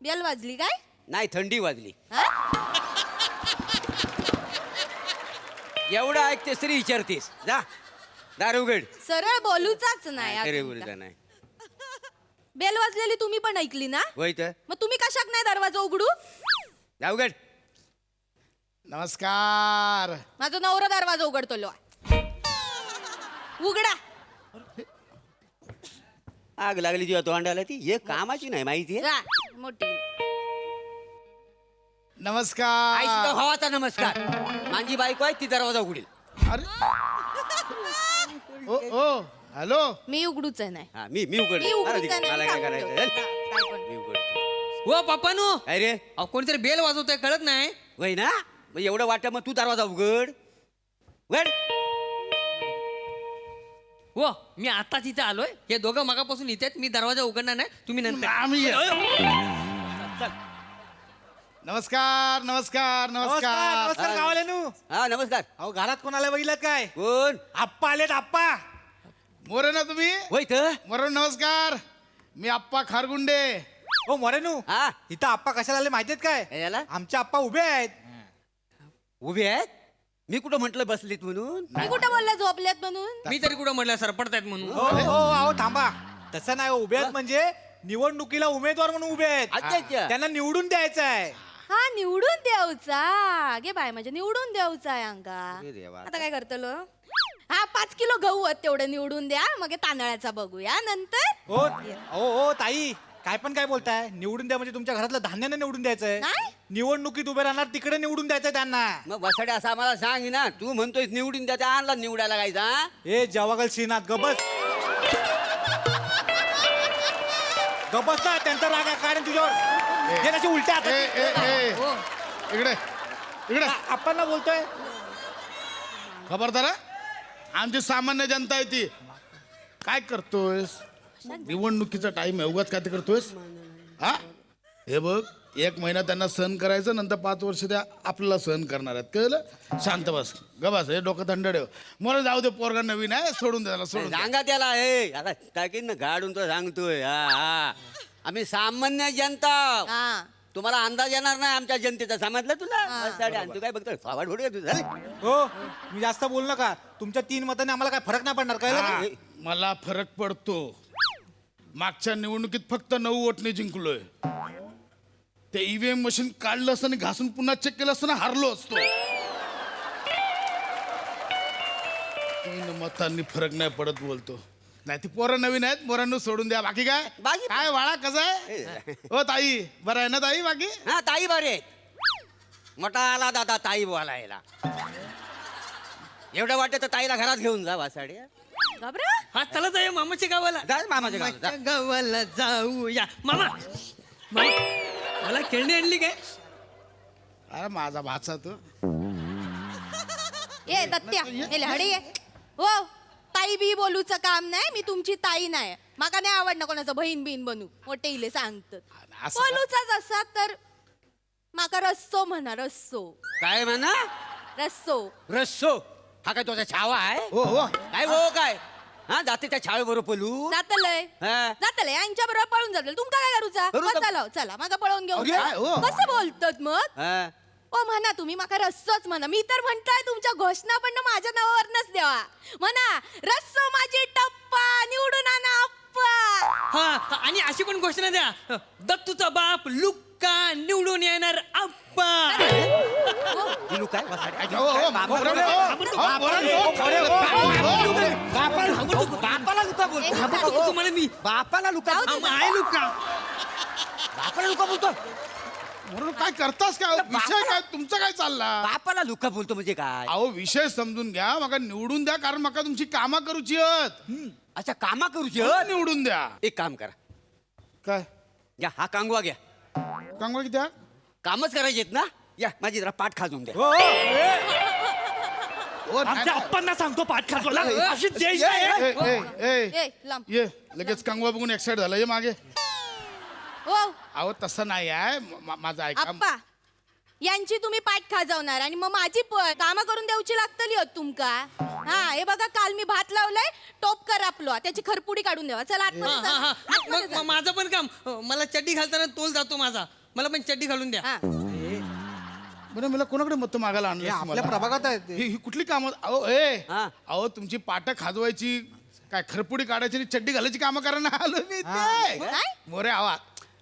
Bell वाजली काय? नाही, थंडी वाजली. हा? एवढं ऐकतेस तरी विचारतेस. जा दार उघड. सरळ बोलूचाच नाही अरे आता. बोलता नाही. बेल वाजलेली तुम्ही पण ऐकली ना? होय तर मग तुम्ही कशाक नाही दरवाजा उघडू? जा उघड. नमस्कार. माझा नवरा दरवाजा उघडतो लो. उघडा. आग लागली तुझ्या तोंडाला. ती हे कामाची नाही माहिती आहे. जा, मोठी. नमस्कार. आई सुद्धा भावाचा नमस्कार. माझी बायको आहे, ती दरवाजा उघडील. अरे ओ ओ हॅलो. मी उघडूच आहे नाही. हा मी उघड. मी उघडूच आहे मला नाही. काय सांगतो. करायचं? चल. काय पण. मी उघडतो. हो पप्पानू. अरे अहो कोणीतरी बेल वाजवतोय कळत नाही. वय ना, मग एवढं वाटतं मग तू दरवाजा उघड. उघड. हो मी आता तिथे आलोय. हे दोघं मगापासून इथे आहेत. मी दरवाजा उघडणार नाही. तुम्ही नंतर. आम्ही नमस्कार नमस्कार नमस्कार. नमस्कार गावाल्यानू. हा नमस्कार. अहो घरात कोणाला बघितलं काय? कोण? आप्पा आलेत आप्पा. मोरे ना तुम्ही? होय तर. मोरे नमस्कार. मी आप्पा खारगुंडे. हो मोरेनू. हा इथं आप्पा कशाला आले माहितीत काय? काय झालं? आमचे आप्पा उभे आहेत. उभे आहेत. मी कुठं म्हंटल बसलीत म्हणून. मी कुठं बोलला झोपल्यात म्हणून? मी तरी कुठं म्हटलं सरपडतायत म्हणून. हो हो अहो थांबा. तसं नाही हो, उभे आहेत म्हणजे निवडणुकीला उमेदवार म्हणून उभे आहेत. अच्छा अच्छा. त्यांना निवडून द्यायचं आहे. हा निवडून द्यावचा. गे बाय म्हणजे निवडून द्यावचा आहे अंगा. अरे देवा. आता काय करतलो? हा 5 किलो गहू आहेत तेवढे निवडून द्या. मग हे तांदळाचा बघूया नंतर. हो हो हो ताई काय पण काय बोलताय? निवडून द्या म्हणजे तुमच्या घरातलं धान्याने निवडून द्यायचंय. नाही? निवडणुकीत उभे राहणार तिकडे निवडून द्यायचंय त्यांना. मग बसाडे असं आम्हाला सांग ना. तू म्हणतोय निवडून द्या, त्या आणला निवडायला काय जा. ए जवागल श्रीनाथ गबस. गबस ना त्यांचा राग आहे कारण तुझ्यावर हे त्याची उलट्या ए ए हातात. ए इकडे इकडे आपण ना बोलतोय. खबरदार हा? आमची सामान्य जनता आहे ती. काय करतोयस? निवडणुकीचा टाइम आहे, उगाच काय ते करतोयस? हा हे बघ, 1 महिना त्यांना सहन करायचं, नंतर 5 वर्ष त्या आपल्याला सहन करणार आहेत. कळलं? शांत बस गबास. हे डोकं थंड ठेव. मला जाऊ दे, पोरगा नवीन आहे, सोडून दे त्याला, सोडून दे. सांगा त्याला. हे आता टाकीन ना गाडून तो सांगतोय. हा हा आम्ही सामान्य जनता. हा तुम्हाला अंदाज येणार नाही आमच्या जनतेचा. समजलं तुला? बसाडे आणि तू काय बघतोय फावाड फोड तुझं. हो मी जास्त बोल नका. तुमच्या 3 मतांनी आम्हाला काय फरक नाही पडणार कळलं हा, ना? मला फरक पडतो. मागच्या निवडणुकीत फक्त 9 वोटने जिंकलोय. ते ईव्हीएम मशीन काढलं असतं आणि घासून पुन्हा चेक केलं असतं ना, हारलो असतो. 3 मतांनी फरक नाही पडत बोलतो. नाही ती पोरं नवीन आहेत, पोरांना सोडून द्या. बाकी काय बाकी- काय वाळा कसं आहे? हो ताई, बरं आहे ना ताई? बाकी हा ताई बरे आहेत. मोठा आला दादा ताई बोलायला. एवढं वाटत तर ताईला घरात घेऊन जा. वासाडे घाबरा. हा चला जाऊया मामाच्या गावाला. जा मामाच्या गावात, जा. मामाच्या गावाला जाऊया. मामा मामा मला खेळणी आणली काय? अरे माझा भाचा तो. ये दत्त्या हे लहडी ये. हो ताई बी बोलूचं काम नाही. मी तुमची ताई नाही. माका नाही आवडणं कोणाचं बहीण बिन बनू. मोठे इले सांगतात. असं- बोलूचाच असा तर माका रस्सो म्हणा. रस्सो काय म्हणा? रस्सो. रस्सो. हा काय तुझा छावा आहे? हो हो काय हो काय? हा जाते त्या छावेबरोबर पलू. जातलंय हा. जातलंय यांच्या बरोबर पळून जातलं. तुमका काय करूचा? करू का? चला चला माका पळवून घेऊन अरे, जा. काय हो? कसं बोलतात मग? हा. ओ म्हणा तुम्ही माका रस्सोच म्हणा. मी तर म्हणताय तुमच्या घोषणा पण माझ्या नावावरनच द्यावा. म्हणा रस्सो माझी टप्पा निवडून आणा अप्पा. हा आणि अशी पण घोषणा द्या. दत्तूचा बाप लुक्का निवडून येणार आप्पा. पिलू काय? वासाडे. हो हो पोरांनो, हो, पोरांनो. बापाला लुका बोलतो. एक बापाला मिनिट. तुम्हाला मी बापाला लुका जाऊ बोलतो. दे. आहे लुक्का. बापाला लुका बोलतो. म्हणून काय करतास काय? विषय काय तुमचा काय चालला? बापाला लुका बोलतो म्हणजे काय? अहो विषय समजून घ्या. मका निवडून द्या, कारण मका तुमची कामा करूची आहेत. अच्छा कामा करूची हो, हो? निवडून द्या. एक काम करा. काय घ्या हा कांगवा घ्या. कांगवा किती आहे? कामच करायचे आहेत ना. या माझी जरा पाठ खाजून द्या. हो, हो, आमच्या आप्पांना सांगतो पाठ खाजवायला. अशी देश ए, आहे. ए, ए, ए लांब. ये लगेच कांगवा बघून एक्साइट झाला. ये मागे. हो अहो तसं नाही आहे. माझं ऐका. अप्पा यांची तुम्ही पाठ खाजवणार आणि मग माझी कामं करून द्यायची लागतली होत तुमका. हा हे बघा काल मी भात लावलाय टोप कर आपलो त्याची खरपुडी काढून द्यावा चला आतमध्ये हा, चला. हा. आतमध्ये मग चला. माझं पण काम मला चड्डी घालताना तोल जातो माझा मला पण चड्डी घालून द्या हा. बरं मला कोणाकडे मत मागायला हे आणलं आपल्या प्रभागात आहे ते. ही कुठली कामं अहो ए हा. अहो तुमची पाट खाजवायची काय खरपुडी काढायची आणि चड्डी घालायची कामं करायला आलो मी इथे. काय? मोरे आवा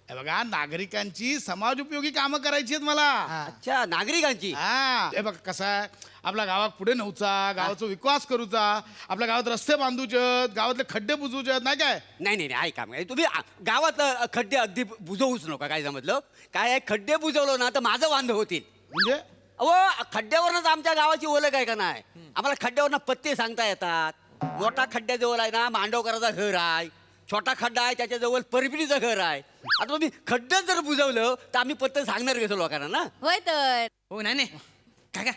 हे बघा नागरिकांची समाज उपयोगी कामं करायची आहेत मला अच्छा नागरिकांची हा हे बघ कसं आहे आपल्या गावात पुढे नव्हता गावाचा विकास करूचा आपल्या गावात रस्ते बांधूचे गावातले खड्डे बुजूचे नाही काय नाही नाही नाही, ऐका मग, तुम्ही गावात खड्डे अगदी बुजवूच नका काय समजलं काय आहे, खड्डे बुजवलो ना तर माझं वांद होतील म्हणजे अहो खड्ड्यावरच आमच्या गावाची ओळख आहे का नाही आम्हाला खड्ड्यावरनं पत्ते सांगता येतात मोठा खड्ड्याजवळ आहे ना मांडवकराचा घर आहे छोटा खड्डा आहे त्याच्याजवळ परबिणीचं घर आहे आता तुम्ही खड्डं जर बुजवलं तर आम्ही पत्ते सांगणार कसं लोकांना ना होय तर हो नाही काका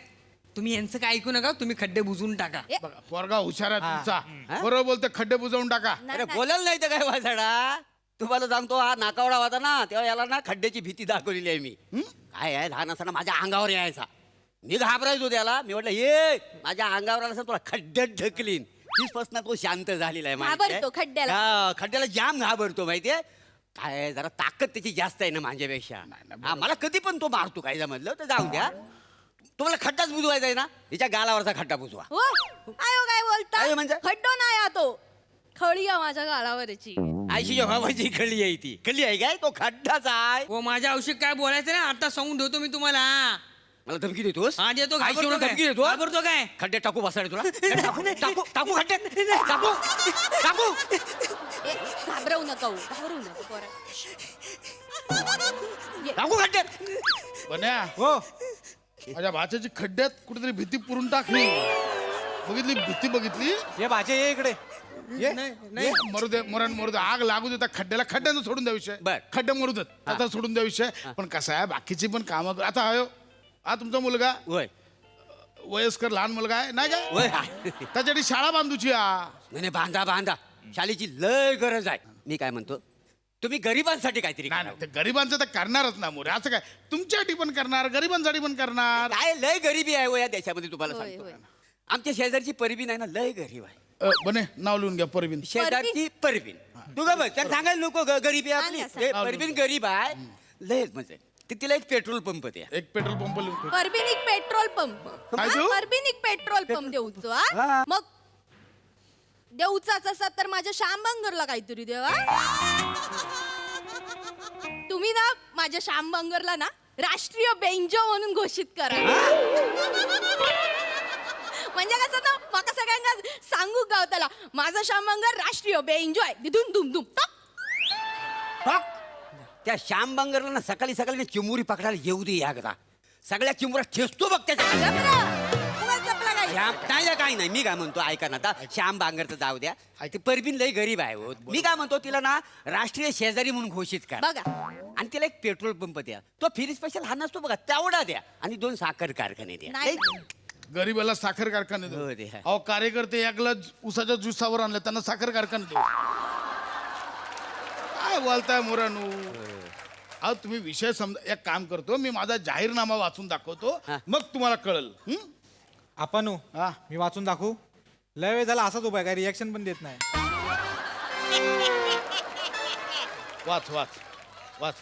तुम्ही यांचं काय ऐकू नका तुम्ही खड्डे बुजवून टाका बघा पोरगा हुशार आहे तुमचा बरोबर बोलतो खड्डे बुजवून टाका नाही, अरे नाही. बोलायला नाही तर काय वाचाडा तुम्हाला सांगतो हा नाकावडा होता ना तेव्हा याला ना खड्ड्याची भीती दाखवलेली आहे मी काय आहे लहान असताना माझ्या अंगावर यायचा मी घाबरायचो त्याला मी म्हटलं ये माझ्या अंगावर आला तुला खड्ड्यात ढकलीन तीचपासून तो शांत झालेला आहे माहितीये? घाबरतो खड्ड्याला. हा, खड्ड्याला जाम घाबरतो माहितीये काय आहे, जरा ताकद त्याची जास्त आहे ना माझ्यापेक्षा हा मला कधी पण तो मारतो काय जमलं तर जाऊ द्या तुम्हाला खड्डाच बुजवायचा आहे ना हिच्या गालावरचा खड्डा बुजवा हो आयो काय बोलता काय म्हणजे? खड्डो नाही हा तो खळी आहे माझ्या गालावरची आयशीच्या भावाची खळी आहे ती खळी आहे काय तो खड्डाच आहे हो माझ्या औषध काय बोलायचं ना आता सांगून ठेवतो मी तुम्हाला मला धमकी देतोस हा देतो आयशीवर घाबरतो धमकी काय? देतो घाबरतो काय खड्डे टाकू बसाडे तुला टाकू टाकू टाकू खड्डे टाकू टाकू ए, घाबरवू नका हो, घाबरवू नका पोरा. ये. टाकू खड्डे बन्या हो माझ्या भाच्याची खड्ड्यात कुठेतरी भीती पुरून टाकली बघितली भीती बघितली ये भाचे ये इकडे ये नाही मरू दे मरू दे आग लागू दे त्या खड्ड्याला खड्ड्यानं सोडून द्या विषय बर. खड्डे मरू देत आता सोडून द्या विषय पण कसं आहे बाकीची पण कामं आता हा तुमचा मुलगा वय वयस्कर लहान मुलगा आहे नाही काय वय त्याच्यासाठी शाळा बांधूची नाही बांधा बांधा शाळेची लय गरज आहे मी काय म्हणतो तुम्ही गरिबांसाठी काहीतरी नाही करा. नाही, ते गरिबांचं तर करणारच ना मोरे असं काय तुमच्यासाठी पण करणार गरिबांसाठी पण करणार काय लय गरिबी आहे हो या देशामध्ये तुम्हाला होय, सांगतो होय. आमच्या शेजारची परबीन आहे ना लय गरीब आहे बने नाव लिहून घ्या परवीन शेजारची परबीन तू का बघ त्याला सांगायला नको गरिबी आहे आपली सांगा, हे परबीन गरीब आहे लय म्हणजे ते तिला एक पेट्रोल पंप द्या एक पेट्रोल पंप लिहून ठेव. परबिनिक पेट्रोल पंप काय देऊ? परबिनिक पेट्रोल पंप देऊचो हा हा. मग देऊचाच असा तर माझ्या श्यामबंगरला काहीतरी देवा तुम्ही ना माझ्या श्यामबंगरला ना राष्ट्रीय बेंजो म्हणून घोषित करा म्हणजे कसं ना मका सगळ्यांना सांगू गावताला माझा श्यामबंगर राष्ट्रीय बेंजो आहे धुम धुम धुम टॉक. त्या श्याम बांगरला ना सकाळी सकाळी चिमुरी पकडायला येऊ दे एकदा सगळ्या चिमुऱ्या ठेचतो बघ त्याच्या श्याम नाही काही नाही मी काय म्हणतो ऐका ना आता श्याम बांगरचं जाऊ द्या ती परबीन लय गरीब आहे हो मी काय म्हणतो तिला ना राष्ट्रीय शेजारी म्हणून घोषित करा बघा आणि तिला एक पेट्रोल पंप द्या तो फ्री स्पेशल हा नसतो बघा तेवढा द्या आणि 2 साखर कारखाने द्या नाही गरीबाला साखर कारखाने देऊ हो, दे. अहो कार्यकर्ते एकला उसाच्या ज्युसावर आणले त्यांना साखर कारखाने देऊ काय बोलताय मोरानू अहो तुम्ही विषय समजा एक काम करतो मी माझा जाहीरनामा वाचून दाखवतो हा. मग तुम्हाला कळल आपण हा. मी वाचून दाखवू लय वेळ झाला असाच उभा आहे काय रिॲक्शन पण देत नाही वाच वाच वाच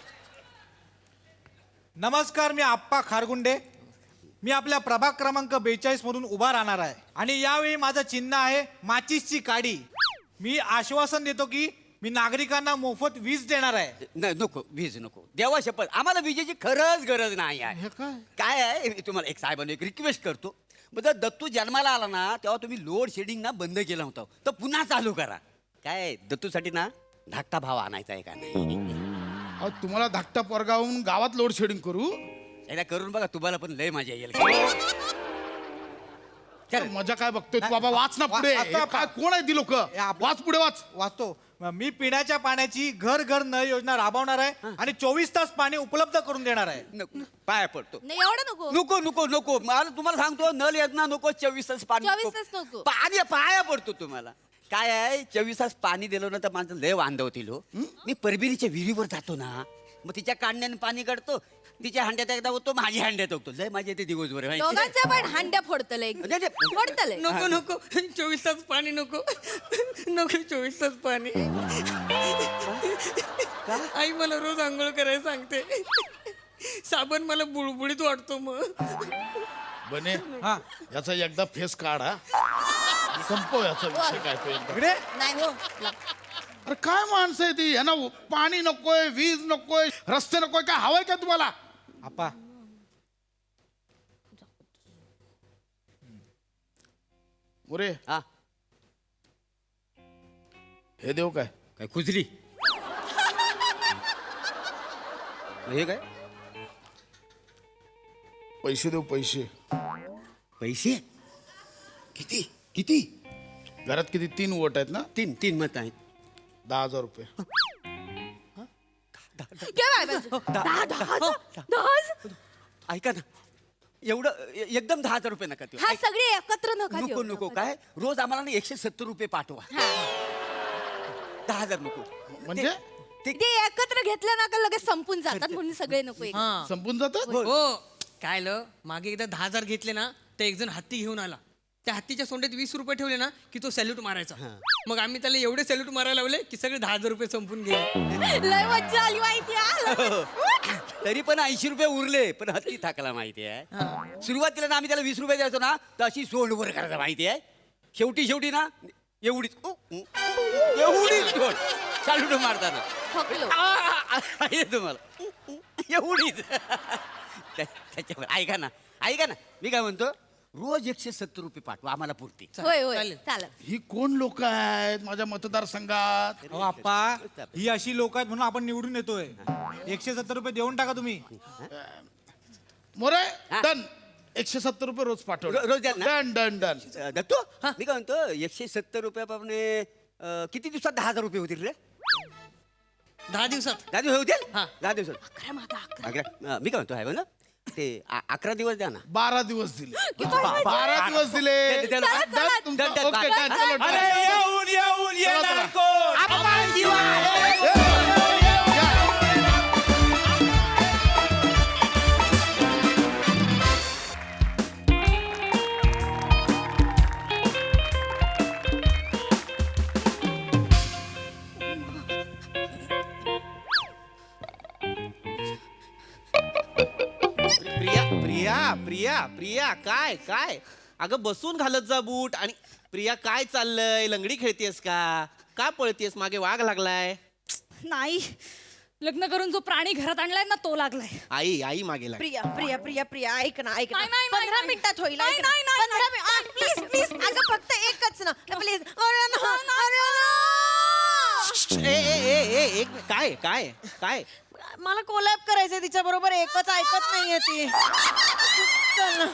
नमस्कार मी आप्पा खारगुंडे मी आपल्या प्रभाग क्रमांक 42 मधून उभा राहणार आहे आणि यावेळी माझं चिन्ह आहे माचीसची काडी मी आश्वासन देतो की मी नागरिकांना मोफत वीज देणार आहे नाही नको वीज नको देवा शपथ आम्हाला विजेची खरंच गरज नाही आहे हे काय काय आहे मी तुम्हाला एक साहेबांनी एक रिक्वेस्ट करतो जर दत्तू जन्माला आला ना तेव्हा तुम्ही लोड शेडिंग ना बंद केलं होतं तर पुन्हा चालू करा काय दत्तूसाठी ना धाकटा भाव आणायचा आहे का नाही अहो तुम्हाला धाकटा पोरगा होऊन गावात लोड शेडिंग करू एकदा करून बघा तुम्हाला पण लय मजा येईल चल. मजा काय बघतोय तू बाबा वाच ना पुढे आता- हे काय कोण आहे ती लोक वाच पुढे वाच वाचतो मी पिण्याच्या पाण्याची घर घर नळ योजना राबवणार आहे आणि 24 तास पाणी उपलब्ध करून देणार आहे नको पाया पडतो नाही एवढं नको नको नको नको मला तुम्हाला सांगतो नल योजना नको 24 तास पाणी 24 तास नको. पाणी पाया पडतो तुम्हाला काय आहे 24 तास पाणी दिलं ना तर माझं लय वांद होतील हो मी परबिनीच्या विहिरीवर जातो ना मग तिच्या काढण्याने पाणी काढतो, तिच्या हांड्यात एकदा होतो, माझ्या हांड्यात होतो. लय माझ्या ते दिवसभर माहिती आहे? दोघांच्या पण हांड्या फोडतलंय म्हणजे ते- फोडतलंय. नको नको 24 तास पाणी नको नको 24 तास पाणी. आई मला रोज आंघोळ करायला सांगते. साबण मला बुळबुळीत वाटतो मग. बने हा याचा एकदा फेस काढा, संपव याचा विषय काय तो एकदा. इकडे नाही हो. अरे काय माणसं आहे ती, यांना पाणी नकोय, वीज नकोय, रस्ते नकोय, काय हवंय का तुम्हाला? आप्पा मोरे हा हे देऊ काय? काय खुजली हे काय पैसे देऊ, पैसे. पैसे किती किती? घरात किती 3 वोट आहेत ना? 3 मत आहेत. 10,000 रुपये. घे बाय बाय. दहा. ऐका ना, एवढं एकदम 10,000 रुपये नका देऊ. हा सगळे एकत्र नका नको देऊ. नको काय रोज आम्हाला ना 170 रुपये पाठवा. 10,000 नको. म्हणजे ते ते एकत्र घेतलं ना का लगेच संपून जातात म्हणून सगळे नको एक. हा संपून जातात. हो काय ल मागे एकदा 10,000 घेतले ना, तर एक जण हत्ती घेऊन आला. त्या हत्तीच्या सोंडेत 20 रुपये ठेवले ना की तो सॅल्यूट मारायचा. मग आम्ही त्याला एवढे सॅल्यूट मारायला लावले की सगळे 10,000 रुपये संपून गेले. लय मज्जा आली माहिती आहे. तरी पण 80 रुपये उरले, पण हत्ती थाकला माहिती आहे. सुरुवातीला ना आम्ही त्याला 20 रुपये द्यायचो ना, तर अशी सोंडवर करायचं माहिती आहे. शेवटी ना एवढीच सोंड चालू मारताना थकलो. आहे तुम्हाला एवढीच. त्याच्यावर ऐका ना मी काय म्हणतो, रोज 170 रुपये पाठवा, आम्हाला पुरते. होय होय चालेल. चालेल. ही कोण लोक आहेत माझ्या मतदारसंघात? अहो आप्पा ही अशी लोक आहेत म्हणून आपण निवडून येतोय. 170 रुपये देऊन टाका तुम्ही. मोरे हा. डन. 170 रुपये रोज पाठव. रोज द्याल ना? Done done done. दत्तू मी काय म्हणतो, 170 रुपयापासून किती दिवसात 10,000 रुपये होतील रे? 10 दिवसात. 10 दिवस होतील. हा. 10 दिवसात अकरा मागा अकरा. मी काय म्हणतो आहे ना, ते 11 दिवस द्या ना. 12 दिवस दिले. किती वाजले? 12 दिवस दिले. चला, चला. डन तुमचं. Done, done, okay, done. Done. चलो, डन. येऊन येणार प्रिया प्रिया प्रिया प्रिया काय काय अगं बसून घालत जा बूट. आणि प्रिया काय चाललंय, लंगडी खेळतेस का पळतेस, मागे वाघ लागलाय? नाही, लग्न करून जो प्राणी घरात आणलाय ना तो लागलाय. आई मागे लाग. प्रिया प्रिया प्रिया प्रिया ऐक ना ऐक ना. नाही, नाही, 15 नाही. मिनिटात होईल. नाही, ऐक ना. नाही, नाही, 15 मिनिट प्लीज प्लीज अगं फक्त एकच ना प्लीज. अरे ना अरे ना. एक काय काय काय मला कोलॅब करायचंय तिच्या बरोबर. एकच ऐकत नाहीये ती. चल ना.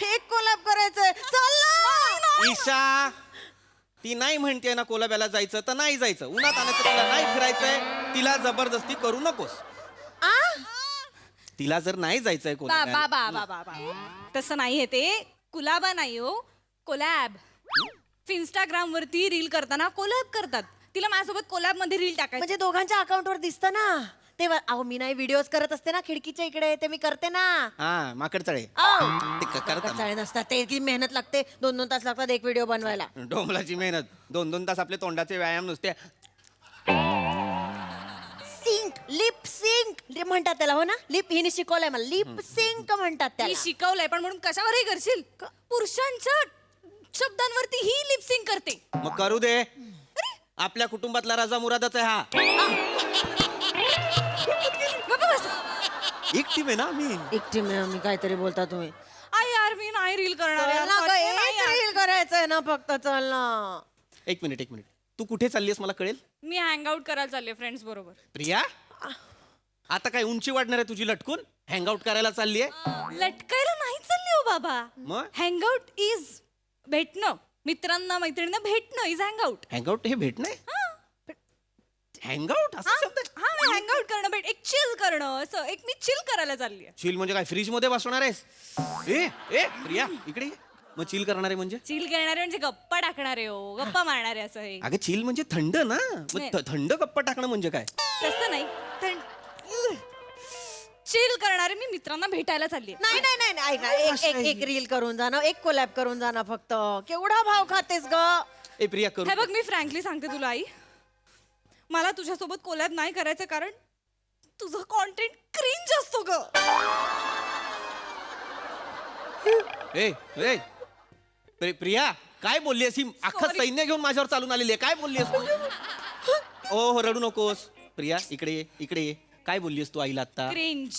एक कोलॅब करायचंय. चल ना. ईशा ती नाही म्हणते ना कोलाब्याला जायचं तर नाही जायचं. उन्हात आणायचं, तिला नाही फिरायचंय, तिला जबरदस्ती करू नकोस. आ? तिला जर नाही जायचंय बा कोलाब्याला, बा बा बा बा बा. तसं नाहीये ते. कुलाबा नाही हो, कोलॅब. इंस्टाग्राम वरती रील करताना कोलॅब करतात. तिला माझ्यासोबत कोलॅब मध्ये रील टाकायचं. म्हणजे दोघांच्या अकाउंटवर दिसतं ना तेव्हा. अहो मी नाही व्हिडिओज करत असते ना खिडकीच्या इकडे, ते मी करते ना. हा माकड चळे अहो. ते करतात. चाळे नसतात ते. किती मेहनत लागते. 2-2 तास लागतात एक व्हिडिओ बनवायला. डोंबलाची मेहनत. 2-2 तास आपले तोंडाचे व्यायाम नुसते. सिंक लिप सिंक म्हणतात त्याला. हो ना, लिप हिने शिकवलंय मला. लिप सिंक म्हणतात मी त्याला. शिकवलंय पण म्हणून कशावरही करशील. पुरुषांच्या शब्दांवरती ही लिपसिंग करते. मग करू दे. आपल्या कुटुंबातला राजा मुरादाच आहे हा. गप्प बस. एक टीम आहे ना मी. एकटी मी काहीतरी बोलता तुम्ही. आई यार मी नाही रील करणार यार. चल ना गं, सॉरी, नाही एक यार. रील करायचंय ना फक्त. चल ना. एक मिनिट तू कुठे चाललीस मला कळेल? मी हँग आउट करायला चालले फ्रेंड्स बरोबर. प्रिया आता काय उंची वाढणार आहे तुझी लटकून? हँगआउट करायला चालली आहे? लटकायला नाही चालली हो बाबा. मग हँग आउट इज भेटणं. मित्रांना मैत्रिणींना भेटणं इज हँग आउट. हँगआउट हे भेट नाही. हँगआउट असा शब्द आहे? हा हँग आउट करणं, भेट, एक चिल करणं, असं एक मी चिल करायला चालली आहे. चिल म्हणजे काय फ्रीज मध्ये बसणार आहेस? ए ए प्रिया इकडे ये. मग चिल करणारे म्हणजे चिल करणारे म्हणजे गप्पा टाकणारे हो, गप्पा मारणारे असं हे. अगं चिल म्हणजे थंड ना मग नाही. थंड गप्पा टाकणं म्हणजे काय तसं नाही. चिल करणारे मी मित्रांना भेटायला चालली नाही नाही नाही नाही, ऐक ना, एक रील करून जा ना, एक कोलॅब करून जा ना फक्त. केवढा भाव खातेस ग? ए प्रिया करू हे बघ मी फ्रँकली सांगते तुला आई, मला तुझ्यासोबत कोलॅब नाही करायचं कारण तुझं कॉन्टेंट क्रिंज असतो ग. ए ए प्रिया काय बोललीस ही अख्खं Sorry. सैन्य घेऊन माझ्यावर चालून आलेली आहे काय बोललीस तू हो रडू नकोस प्रिया इकडे ये इकडे ये काय बोललीस तू आईला आता क्रिंज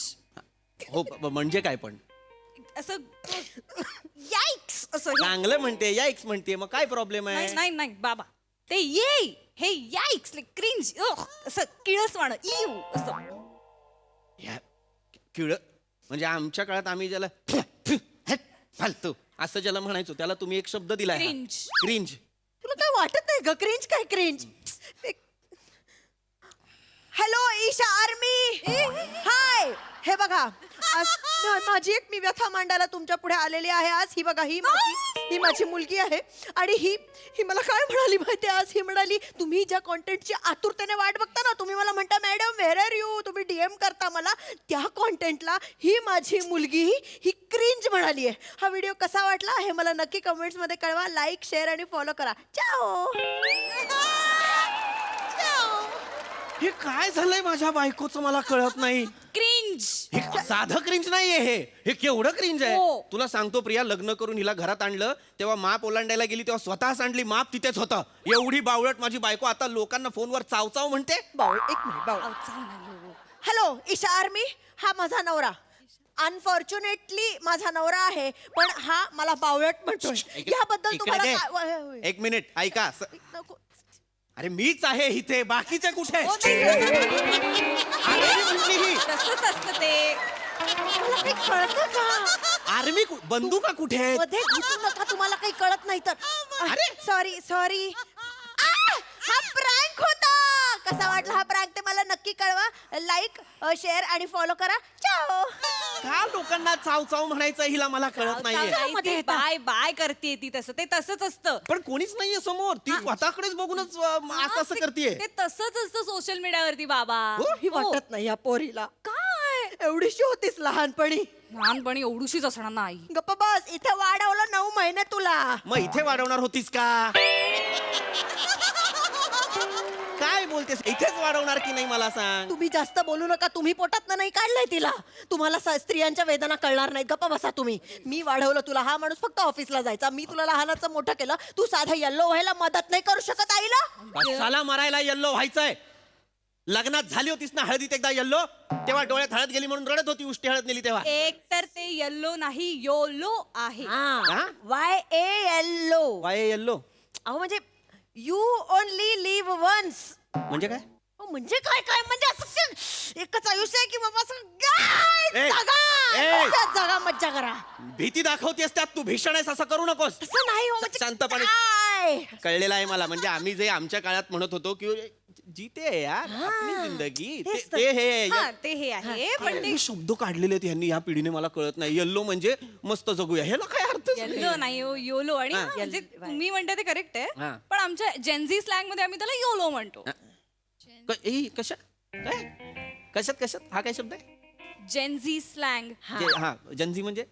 हो म्हणजे काय पण असं याइक्स असं चांगलं म्हणते या एक्स म्हणते मग काय प्रॉब्लेम नाही आहे नाही नाही बाबा ते ये हे याइक्स क्रिंज असं किळसवाणं इव असं या, किळ म्हणजे आमच्या काळात आम्ही ज्याला फालतू असं ज्याला म्हणायचो त्याला तुम्ही एक शब्द दिलाय Cringe. क्रिंज तुला काय वाटत नाही ग क्रिंज काय क्रिंज? हॅलो ईशा आर्मी, हाय. हे बघा आज माझी एक मी व्यथा मांडायला तुमच्या पुढे आलेली आहे. आज ही बघा ही माझी मुलगी आहे आणि ही मला काय म्हणाली माहिती आज? ही म्हणाली तुम्ही ज्या कॉन्टेंटची आतुरतेने वाट बघता ना, तुम्ही मला म्हणता मॅडम व्हेअर आर यू, तुम्ही DM करता मला, त्या कॉन्टेंटला ही माझी मुलगी ही क्रिंज म्हणाली आहे. हा व्हिडिओ कसा वाटला हे मला नक्की कमेंट्समध्ये कळवा. लाईक शेअर आणि फॉलो करा. चाओ. हे काय झालंय माझ्या बायकोचं मला कळत नाही क्रिंज. हे साधं क्रिंज नाहीये हे केवढं क्रिंज आहे हो. तुला सांगतो प्रिया लग्न करून हिला घरात आणलं तेव्हा माप ओलांडायला गेली तेव्हा स्वतः सांडली माप तिथेच होतं एवढी बावळट माझी बायको आता लोकांना फोनवर चावचाव म्हणते बाऊल एक minute bowl. Hello Isha army, हा माझा नवरा. अनफॉर्च्युनेटली माझा नवरा आहे पण हा मला बावळट म्हणतोय. याबद्दल तुम्हाला इकडे काय- दे. एक मिनिट ऐका नको. अरे मीच आहे इथे बाकीचे कुठे हो, नाही, आर्मी म्हटली ही तसंच असतं ते. मला काही कळतं का? आर्मी बंदुका कुठे आहेत मध्ये घुसू नका, तुम्हाला काही कळत नाही तर. अरे. सॉरी हा प्रँक होता. कसा वाटला हा प्रँक ते मला नक्की कळवा. लाईक शेअर आणि फॉलो करा. चाओ. का लोकांना चावचाव म्हणायचं हिला मला कळत नाहीये मध्ये येतात. बाय बाय करते ती तसं ते तसंच असतं. पण कोणीच नाहीये समोर ती स्वतःकडेच बघूनच असं करतेय ते तसंच असतं सोशल मीडियावरती बाबा. ही हो. वाटत नाही या पोरीला. काय एवढीशी होतीस लहानपणी. लहानपणी एवढीशीच असणार ना आई. गप्प बस. इथे वाढवलं 9 महिने तुला. मग इथे वाढवणार होतीस का काय बोलतेस इथेच वाढवणार की नाही मला सांग तुम्ही जास्त बोलू नका. तुम्ही पोटात नाही काढलंय तिला. तुम्हाला स्त्रियांच्या वेदना कळणार नाहीत. गप्पा बसा तुम्ही. मी वाढवलं तुला. हा माणूस फक्त ऑफिसला जायचा. मी तुला लहानाचं मोठं केलं. तू साधा येल्लो व्हायला मदत नाही करू शकत आईला. कशाला मरायला येल्लो व्हायचंय लग्नात झाली होतीस ना हळदीत एकदा येल्लो तेव्हा डोळ्यात हळद गेली म्हणून रडत होती उष्टी हळद नेली तेव्हा एक तर ते येल्लो नाही योलो आहे. हा? YALO. वाय येल्लो अहो म्हणजे यू ओनली लिव्ह वन्स. म्हणजे काय म्हणजे काय काय म्हणजे असं एकच आयुष्य आहे की बाबा असं काय ए, ए. जगा मज्जा करा. भीती दाखवतेस त्यात तू भीषण आहेस असं करू नकोस असं नाही हो म्हणजे शांतपणे काय? कळलेलं आहे मला म्हणजे आम्ही जे आमच्या काळात म्हणत होतो की जीते है यार आपली जिंदगी हेच तर. ते हे हा ते हे आहे पण ते हे शब्द काढलेले आहेत यांनी या पिढीने मला कळत नाही येल्लो म्हणजे मस्त जगूया ह्याला काय अर्थ येल्लो नाही हो, योलो आणि हा. म्हणजे तुम्ही म्हणता ते करेक्ट आहे हा. पण आमच्या जेनझी स्लँग मध्ये आम्ही त्याला योलो म्हणतो. कशात काय कशात हा काय शब्द आहे जेनझी स्लँग. हा जनझी म्हणजे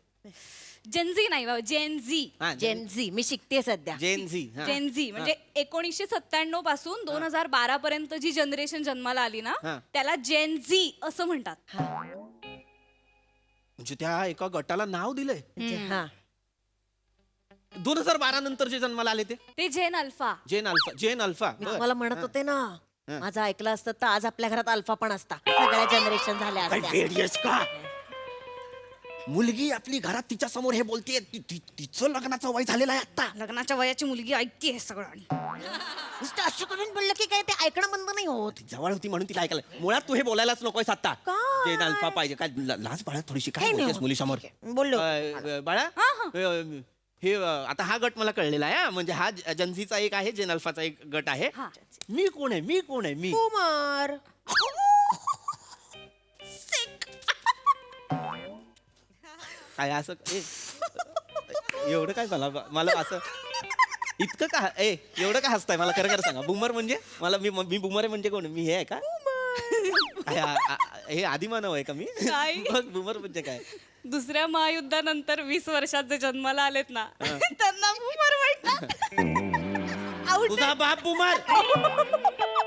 जेनझी नाही बाबा जेनझी. हा जेनझी मी शिकते सध्या. जेनझी हा. जेनझी म्हणजे 1997 पासून 2012 पर्यंत जी जनरेशन जन्माला आली ना हा. त्याला जेनझी असं म्हणतात. म्हणजे त्या एका गटाला नाव दिलंय हा 2012 नंतर जे जन्माला आले ते जेन अल्फा. जेन अल्फा मी बर. तुम्हाला म्हणत होते ना हा. माझं ऐकलं असतं तर आज आपल्या घरात अल्फा पण असता. सगळ्या जनरेशन झाल्या काय असत्या. वेडी आहेस का मुलगी आपली घरात तिच्या समोर हे बोलतेय तिचं लग्नाचं वय झालेलं आहे आता लग्नाच्या वयाची मुलगी ऐकते सगळं आणि नुसतं असं करून बोललं की काय ते ऐकणं बंद नाही होत. जवळ होती म्हणून तिला ऐकायला मुळात तू हे बोलायलाच नकोय आता काय? जेन अल्फा पाहिजे काय लाज बाळा थोडीशी काय काही नाही बोलतेस होत. मुलीसमोर बोललो. बाळा हे आता हा गट मला कळलेला आहे हा. म्हणजे हा जनसीचा एक आहे जेन अल्फाचा एक गट आहे हा. मी कोण आहे मी कुमार. काय असं एवढं काय मला असं इतकं का एवढं काय हसताय मला खरं खरं सांगा बुमर म्हणजे मी बुमर आहे म्हणजे कोण मी हे आहे का हे आदिमानव आहे का मी काय? मग बुमर म्हणजे काय दुसऱ्या महायुद्धानंतर 20 वर्षात जे जन्माला आलेत ना त्यांना बूमर म्हणतात. तुझा बाप बुमर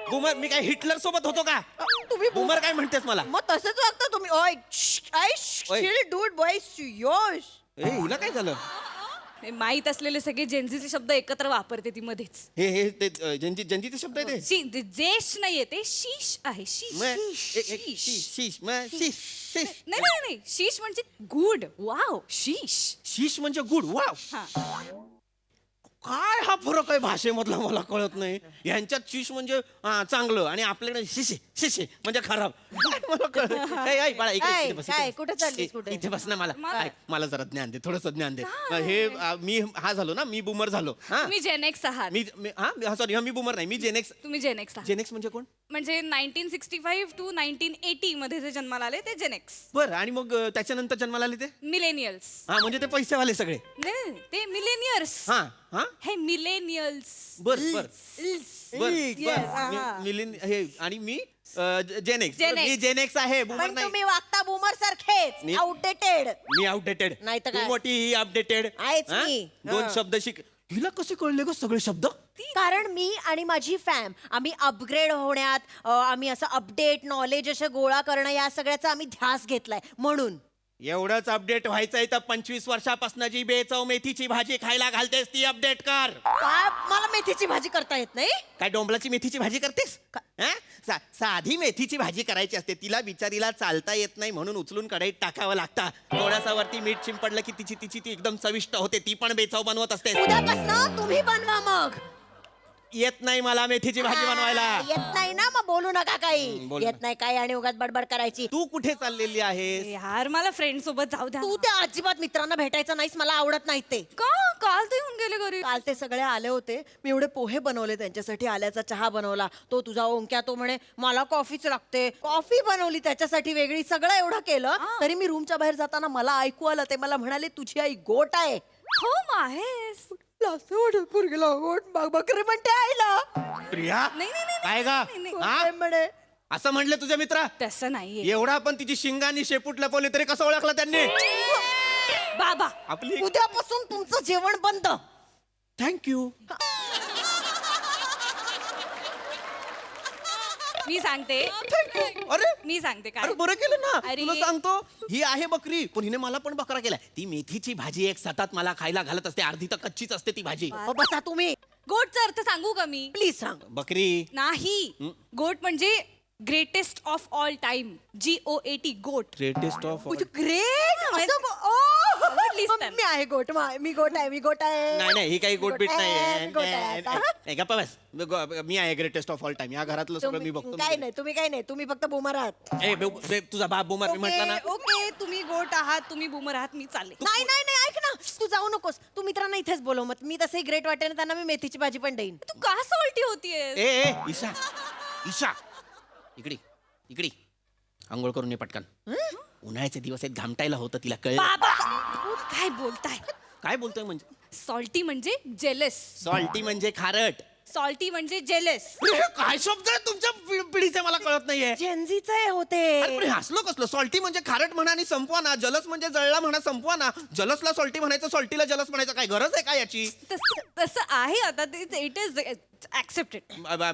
बुमर मी काय हिटलर सोबत होतो का तुम्ही बुमर काय म्हणतेस मला मग तसंच वागता तुम्ही ओय ओय. डूड बॉय योश. हिला काय झालं हे माहित असलेले सगळे जेन्झीचे शब्द एकत्र वापरते ती मध्येच. हे ते जंजीचे शब्द आहे ते जेश नाहीये ते शीश आहे. शीश शीश नाही नाही नाही शीश म्हणजे गुड. वाव शीश. शीश म्हणजे गुड वाव हा. काय हा फरक आहे भाषेमधला मला कळत नाही यांच्यात शीश म्हणजे चांगलं आणि आपल्याकडे शिशे शिशे म्हणजे खराब काय मला कळत बाळा काय? इथे बस, काय? इथे. कुठे चाललीस, कुठे? इथे बस ना मला मला- ऐक, मला जरा ज्ञान दे थोडस ज्ञान दे हे मी हा झालो ना मी बुमर झालो हा तुम्ही जेनेक्स आहात. सॉरी मी बुमर नाही मी जेनेक्स तुम्ही जेनेक्स आहात. जेनेक्स म्हणजे कोण म्हणजे 1965 to 1980 मध्ये जे जन्माला आले ते जेनेक्स. बरं आणि मग त्याच्यानंतर जन्माला आले ते मिलेनियल्स. हा म्हणजे ते पैसेवाले सगळे नाही नाही, ते मिलेनियर्स. हा हा हे मिलेनियल्स. बर बर बर हा. मिलिन हे आणि मी जेनेक्स जेनेक्स. मी जेनेक्स आहे बुमर पण नाही तुम्ही वागता बुमर सारखेच मी- आउटडेटेड. मी आउटडेटेड नाही तर तू काय? मोठी ही अपडेटेड आहेच मी. दोन हा. शब्द शिक हिला कसे कळले ग सगळे शब्द कारण मी आणि माझी फॅम आम्ही अपग्रेड होण्यात आम्ही असं अपडेट नॉलेज असे गोळा करणं या सगळ्याचा आम्ही ध्यास घेतलाय म्हणून. एवढंच अपडेट व्हायचंय तर 25 वर्षापासून जी बेचव मेथीची भाजी खायला घालतेस ती अपडेट कर काय मला मेथीची भाजी करता येत नाही. काय डोंबलाची मेथीची भाजी करतेस हं? साधी मेथीची भाजी करायची असते तिला बिचारीला चालता येत नाही म्हणून उचलून कढईत टाकावं लागतं थोडासा वरती मीठ शिंपडलं की तिची ती एकदम चविष्ट होते ती पण बेचव बनवत असते उद्यापासून तुम्ही बनवा मग. येत नाही मला मेथीची भाजी बनवायला येत नाही ना मग बोलू नका काही. बोल येत नाही काही आणि उगाच बडबड करायची. तू कुठे चाललेली आहेस यार मला फ्रेंड सोबत जाऊ द्या. तू त्या अजिबात मित्रांना भेटायचं नाहीस मला आवडत नाही ते. का काल ते येऊन गेले घरी. काल ते सगळे आले होते मी एवढे पोहे बनवले त्यांच्यासाठी आल्याचा चहा बनवला तो तुझा ओंक्या तो म्हणे मला कॉफीच लागते कॉफी बनवली त्याच्यासाठी वेगळी सगळं एवढं केलं तरी मी रूमच्या बाहेर जाताना मला ऐकू आलं ते मला म्हणाले तुझी आई गोट आहे. हो माहेस. बकरी म्हणते आईला. प्रिया नाही नाही नाही, काय गा नाही, नाही. हा? काय म्हणे असं म्हणले तुझे मित्र तसं नाहीये एवढा पण तिची शिंगानी शेपूट लपवली तरी कसं ओळखलं त्यांनी बाबा. आपली उद्यापासून तुमचं जेवण बंद. थँक्यू मी सांगते अरे मी सांगते काय. अरे बरं केलं ना अरे. तुला सांगतो ही आहे बकरी पण हिने मला पण बकरा केलाय ती मेथीची भाजी एक सतत मला खायला घालत असते अर्धी तर कच्चीच असते ती भाजी बसा तुम्ही गोटचा अर्थ सांगू का मी. प्लीज सांग. बकरी नाही गोट म्हणजे greatest of all time. GOAT goat. Greatest of great. आवडलीस तर. मी आहे गोट मी गोट आहे मी गोट आहे. नाही नाही ही काही गोट बीट मी गोट आहे नाही आता. नाही, गप्पा बस मी आहे ग्रेटेस्ट ऑफ ऑल टाइम या घरातलं सगळं मी बघतो काय नाही तुम्ही काय नाही तुम्ही फक्त बुमर आहात. तुझा बाप बुमर मी म्हटलं ना ओके तुम्ही गोट आहात तुम्ही बुमर आहात मी चालले. नाही नाही नाही ऐक ना तू जाऊ नकोस तू मित्रांना इथेच बोलव मग मी तसंही ग्रेट वाटेल ना त्यांना मी मेथीची भाजी पण देईन. तू का सॉल्टी होतीये. ए ईशा ईशा इकडे इकडे आंघोळ करून ये पटकन उन्हाळ्याचे दिवस आहेत घामटायला होतं तिला कळलं बाबा काय बोलताय. काय बोलतोय म्हणजे सॉल्टी म्हणजे जेलस. सॉल्टी म्हणजे खारट सॉल्टी म्हणजे जेलस. अरे, हे काय शब्द आहे तुमच्या पिढीचे मला कळत नाहीये जेन्झीचे होते. अरे, पण हे हसलो कसलं सॉल्टी म्हणजे खारट म्हणा आणि संपवा ना जलस म्हणजे जळला म्हणा संपवा ना जलसला सॉल्टी म्हणायचं सॉल्टीला जलस म्हणायचं काय गरज आहे का याची तसं आहे आता इट इज ऍक्सेप्टेड.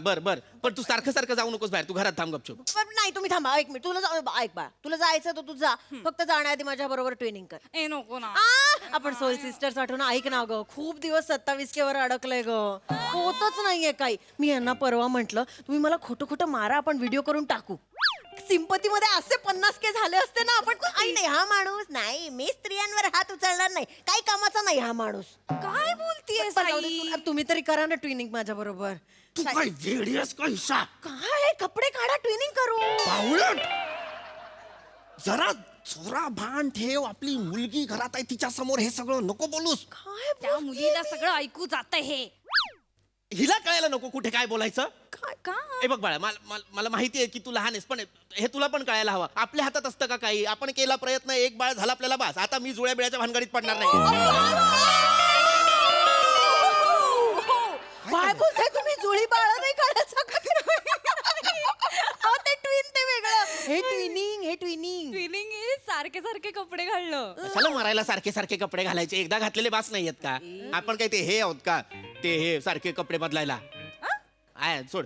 बर बर पण तू सारखं सारखं जाऊ नकोस बाहेर तू घरात थांब गपचूप पण नाही तुम्ही थांबा एक मिनिट ऐक बा तुला जायचं तर तू जा फक्त जाण्याआधी माझ्या बरोबर ट्रेनिंग कर. ए नको ना. आपण सोल सिस्टर्स आठवून ऐक ना ग खूप दिवस 27K वर अडकलंय ग होतच नाहीये काही. मी यांना परवा म्हंटल तुम्ही मला खोटं मारा आपण व्हिडिओ करून टाकू. सिंपती मध्ये असे 50K झाले असते ना आपण आई नाही हा माणूस नाही मी स्त्रियांवर हात उचलणार नाही काही कामाचा नाही हा माणूस. काय बोलतीये तुम्ही तरी करा ना ट्विनिंग माझ्या बरोबर. तू काय वेडीयस का ईशा काय कपडे काढा ट्विनिंग करू. बावळट जरा चोरा भान ठेव आपली मुलगी घरात आहे तिच्या समोर हे सगळं नको बोलूस काय त्या मुलीला सगळं ऐकू जात हे. हिला कळायला नको कुठे काय बोलायचं का ए बघ बाळा मला माहिती आहे की तू लहान आहेस पण हे तुला पण कळायला हवं आपल्या हातात असतं का काही आपण केला प्रयत्न एक बाळ झाला आपल्याला बास आता मी जुळ्या बिळ्याच्या भानगडीत पडणार नाही काय बोलताय तुम्ही? जुळी बाळ नाही काढायचं का? अहो, ते ट्विन ते वेगळं. हे ट्विनिंग. ट्विनिंग सारखे सारखे कपडे घालणं. कशाला मरायला सारखे सारखे कपडे घालायचे? एकदा घातलेले बास नाहीयेत का? आपण काय ते हे आहोत का? ते हे सारखे कपडे बदलायला आहे सोड.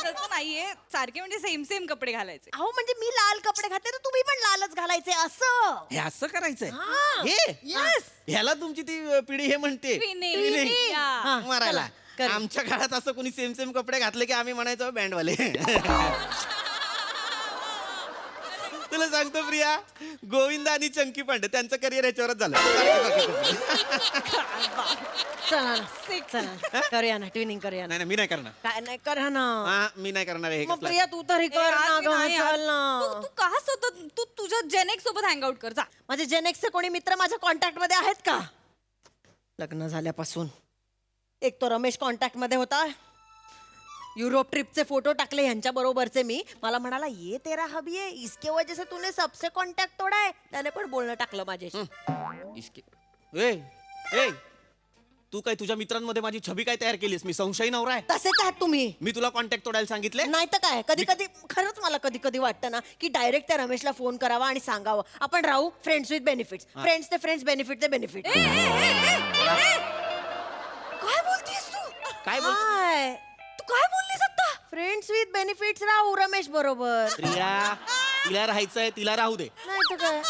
तसं नाहीये, सारखे म्हणजे सेम कपडे घालायचे. अहो म्हणजे मी लाल कपडे घातले तर तुम्ही पण लालच घालायचे असं. हे असं करायचंय हा. हे Yes. ह्याला तुमची ती पिढी हे म्हणते Twinning. Twinning. Yeah. हा, मारायला. करेल. आमच्या काळात असं कोणी सेम कपडे घातले की आम्ही म्हणायचो बँडवाले. तुला सांगतो प्रिया, गोविंदा आणि चंकी पांडे त्यांचं करिअर याच्यावरच झालं. चला करूया ना ट्विनिंग करूया ना. नाही नाही, मी नाही करणार. काय नाही करा ना. हा, मी नाही करणार हे मग कसलं. प्रिया तू तरी कर ना गं, नाही यार. चल ना. तू का सतत तू तुझ्या जेनेक्स सोबत हँगआउट कर जा. माझे जेनेक्सचे कोणी मित्र माझ्या कॉन्टॅक्ट मध्ये आहेत का? लग्न झाल्यापासून एक तो रमेश कॉन्टॅक्ट मध्ये होता. युरोप ट्रिपचे फोटो टाकले ह्यांच्या बरोबरचे मी. मला म्हणाला ये तेरा हबी है, इसके वजह से तूने सबसे कॉन्टॅक्ट तोडा है. त्याने पण बोलणं टाकलं माझ्याशी. ए ए तू काय तुझ्या मित्रांमध्ये माझी छबी काय तयार केलीस? मी संशयी नवरा आहे. तसेच आहात तुम्ही. मी तुला कॉन्टॅक्ट तोडायला सांगितले? नाही तर काय, कधी कधी खरंच मला कधी कधी वाटतं ना की डायरेक्ट त्या रमेशला फोन करावा आणि सांगावं आपण राहू फ्रेंड्स विथ बेनिफिट्स. फ्रेंड्स ते फ्रेंड्स, बेनिफिट ते बेनिफिट. काय बोलतीस तू? काय बोल काय तू काय बोललीस आता? फ्रेंड्स विथ बेनिफिट्स राहू रमेश बरोबर. प्रिया, तिला राहायचंय तिला राहू दे. नाही तर काय,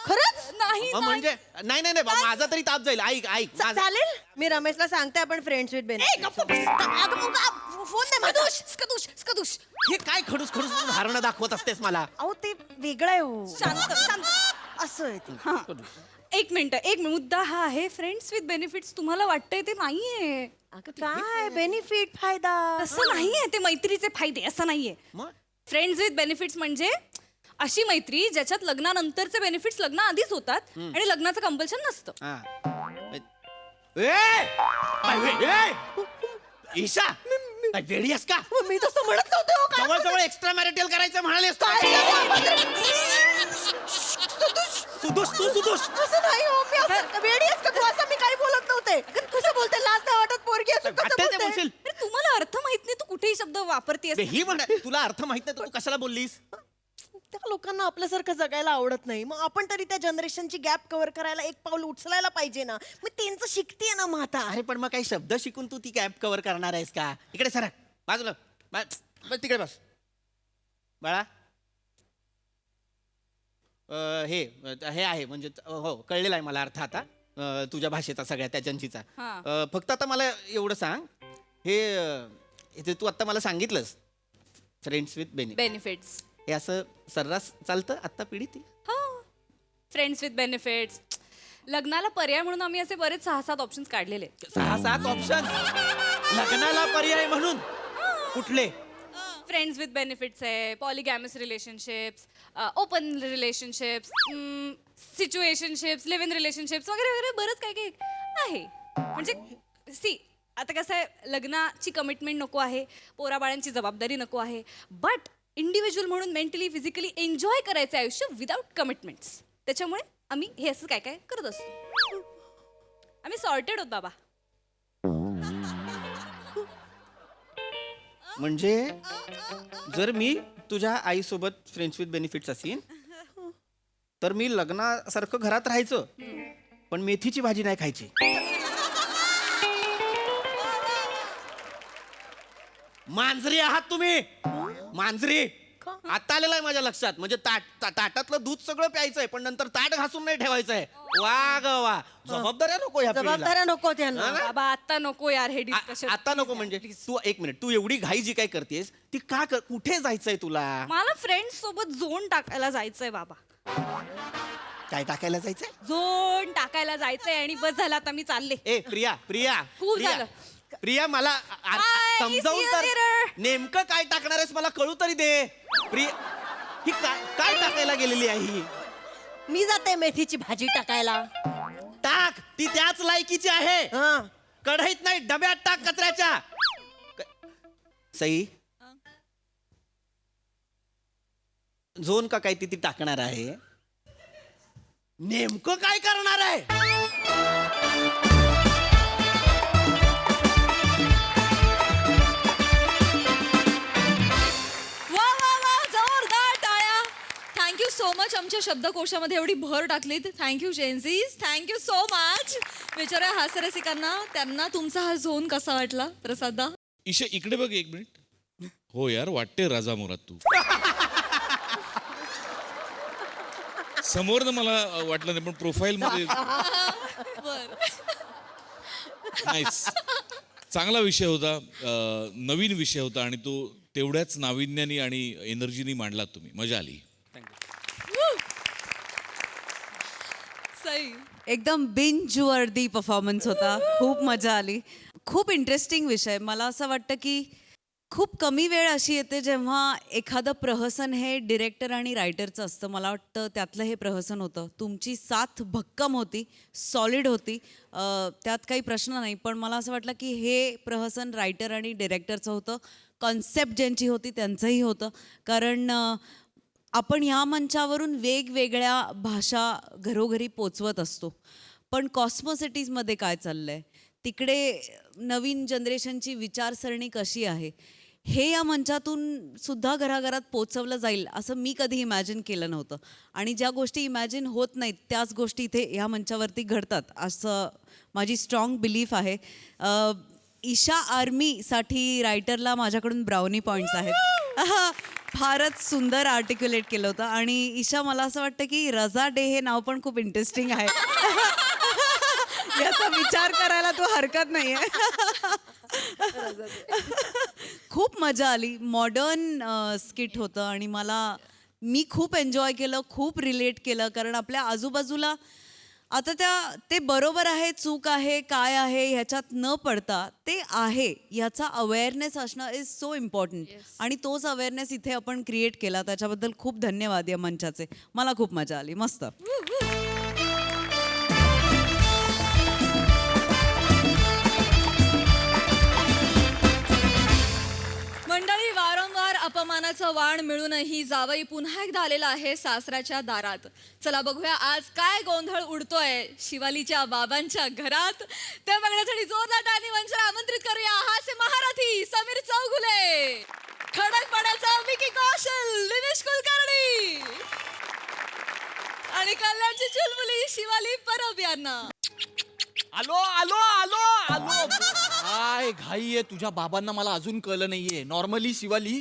खरंच नाही म्हणजे नाही नाही नाही बा, माझा तरी ताप जाईल. ऐक ऐक माझा- चालेल. मी रमेशला सांगते आपण फ्रेंड्स विथ बेनिफिट. फोन दे माझा. स्कदुश हे काय खडूस खडूस हारणं दाखवत असतेस मला? अहो ते वेगळं आहे हो. शांत. असं आहे ते. हा. एक मिनिट मुद्दा हा आहे, फ्रेंड्स विथ बेनिफिट्स तुम्हाला वाटतंय ते नाहीये. अगं काय बेनिफिट फायदा? असं नाहीये, ते मैत्रीचे फायदे असं नाहीये. मग फ्रेंड्स विथ बेनिफिट्स म्हणजे अशी मैत्री ज्याच्यात लग्नानंतरचे बेनिफिट्स लग्न आधीच होतात आणि लग्नाचं कंपल्शन नसतं. हा. ए! ईशा काय वेडी आहेस का? मी तसं म्हणत नव्हते हो. काय जवळ जवळ एक्स्ट्रा मॅरिटल करायचं म्हणालेस का? सुदोष तू सुदोष असं नाही हो. मी असं वेडी आहेस का तू? असं मी काही बोलत नव्हते. कसं बोलते? लाज नाही वाटत? पोरगी असून कसं वाटेल ते बोलते? बोलशील. अरे तुम्हाला अर्थ माहित नाही, तू कुठेही शब्द वापरतेस. बे, ही म्हणा तुला अर्थ माहित नाही तर तू कशाला बोललीस? त्या लोकांना आपल्यासारखं जगायला आवडत नाही. मग आपण तरी त्या जनरेशनची गॅप कव्हर करायला एक पाऊल उचलायला पाहिजे ना. मग त्यांचं शिकतेय ना मग आता. अरे पण मग काही शब्द शिकून तू ती कॅप कव्हर करणार आहेस का? इकडे सर बाजूला बस तिकडे बस बाळा. हे हे आहे म्हणजे हो कळलेला आहे मला अर्थ आता तुझ्या भाषेचा सगळ्या त्या जंजीचा. हा. फक्त आता मला एवढं सांग हे जे तू आता मला सांगितलंस फ्रेंड्स विथ बेनिफिट बेनिफिट्स. हे असं सर्रास चालतं आत्ता पिढीत? हो, फ्रेंड्स विथ बेनिफिट्स. लग्नाला पर्याय म्हणून आम्ही असे बरेच 6-7 ऑप्शन्स काढलेले. 6-7 ऑप्शन लग्नाला पर्याय म्हणून कुठले? फ्रेंड्स विथ बेनिफिट्स आहे, polygamous relationships, open relationships, situationships, live in relationships वगैरे वगैरे बरंच काही काही आहे. म्हणजे सी आता कसं आहे, लग्नाची कमिटमेंट नको आहे, पोराबाळांची जबाबदारी नको आहे, बट इंडिव्हिज्युअल म्हणून मेंटली फिजिकली एन्जॉय करायचं आयुष्य विदाउट कमिटमेंट्स. त्याच्यामुळे आम्ही हे असं काय काय करत असतो. आम्ही सॉर्टेड होत बाबा. म्हणजे जर मी तुझ्या आईसोबत फ्रेंड्स विथ बेनिफिट्स असेल तर मी लग्नासारखं घरात राहायचं पण मेथीची भाजी नाही खायची. मांजरी आहात तुम्ही, मांजरी. आता आलेला आहे माझ्या लक्षात. म्हणजे ताटातलं दूध सगळं प्यायचंय पण नंतर ताट घासून नाही ठेवायचंय. वा ग वा, जबाबदाऱ्या नको ह्या पिढीला. जबाबदाऱ्या नको त्यांना. बाबा आता नको यार हे डिस्कशन. आता नको. म्हणजे तू एक मिनिट, तू एवढी घाई जी काय करतेस ती का कुठे जायचंय तुला? मला फ्रेंड्स सोबत झोन टाकायला जायचंय बाबा. काय टाकायला जायचंय? झोन टाकायला जायचंय आणि बस झालं आता मी चालले. ए प्रिया प्रिया खूप प्रिया, झालं. प्रिया मला Bye, समजावून see you तर later. नेमकं काय टाकणार आहेस मला कळू तरी दे. प्रिया ही काय टाकायला गेलेली आहे ही? मी जाते मेथीची भाजी टाकायला. टाक, ती त्याच लायकीची आहे. हा. कढईत नाही डब्यात टाक कचऱ्याच्या. सई झोन का काय ती टाकणार आहे. नेमकं काय करणार आहे? वा वा वा जोरदार टाळ्या. थँक्यू सो मच आमच्या शब्दकोशामध्ये एवढी भर टाकलीत. Thank you Gen Zs, thank you so much. विचारा हास्यरसिकांना, त्यांना तुमचा हा झोन कसा वाटला प्रसादा? ईशा इकडे बघ एक मिनिट. हो यार वाटते राजा मोरात तू. समोर ना मला वाटलं नाही पण प्रोफाईल मध्ये बर. नाईस. चांगला विषय होता, नवीन विषय होता आणि तो तेवढ्याच नाविन्याने आणि एनर्जीनी मांडलात तुम्ही. मजा आली. सई. एकदम बिंज वर्दी परफॉर्मन्स होता. खूप मजा आली. खूप इंटरेस्टिंग विषय. मला असं वाटतं की खूप कमी वेळ अशी येते जेव्हा एखादं प्रहसन हे डिरेक्टर आणि रायटरचं असतं. मला वाटतं त्यातलं हे प्रहसन होतं. तुमची साथ भक्कम होती, सॉलिड होती, त्यात काही प्रश्न नाही. पण मला असं वाटलं की हे प्रहसन रायटर आणि डिरेक्टरचं होतं. कॉन्सेप्ट ज्यांची होती त्यांचंही होतं. कारण आपण ह्या मंचावरून वेगवेगळ्या भाषा घरोघरी पोचवत असतो. पण कॉस्मोसिटीजमध्ये काय चाललं आहे, तिकडे नवीन जनरेशनची विचारसरणी कशी आहे, हे या मंचातून सुद्धा घराघरात पोचवलं जाईल असं मी कधी इमॅजिन केलं नव्हतं. आणि ज्या गोष्टी इमॅजिन होत नाहीत त्याच गोष्टी इथे ह्या मंचावरती घडतात असं माझी स्ट्रॉंग बिलीफ आहे. ईशा आर्मीसाठी रायटरला माझ्याकडून ब्राउनी पॉईंट्स आहेत. फारच सुंदर आर्टिक्युलेट केलं होतं. आणि ईशा, मला असं वाटतं की रजा डे हे नाव पण खूप इंटरेस्टिंग आहे. याचा विचार करायला तू हरकत नाही आहे. खूप मजा आली. मॉडर्न स्किट होतं आणि मी खूप एन्जॉय केलं, खूप रिलेट केलं. कारण आपल्या आजूबाजूला आता ते बरोबर आहे, चूक आहे, काय आहे ह्याच्यात न पडता ते आहे ह्याचा अवेअरनेस असणं इज सो इम्पॉर्टंट. आणि तोच अवेअरनेस इथे आपण क्रिएट केला. त्याच्याबद्दल खूप धन्यवाद या मंचाचे. मला खूप मजा आली. मस्त. मंडळी, वारंवार अपमानाचं वाण मिळूनही जावई पुन्हा एकदा आलेला आहे सासऱ्याच्या दारात. चला बघूया आज काय गोंधळ उडतोय शिवालीच्या बाबांच्या घरात. ते बघण्यासाठी जोरदार टाळी मंचाला आमंत्रित करूया हास्य महारथी समीर चौगुले, खडकपणाचा विकी कौशल, दिनेश कुलकर्णी आणि कल्याणची चुलबुली शिवाली परब यांना. आलो आलो आलो आलो. काय घाई आहे तुझ्या बाबांना, मला अजून कळलं नाहीये. नॉर्मली शिवाली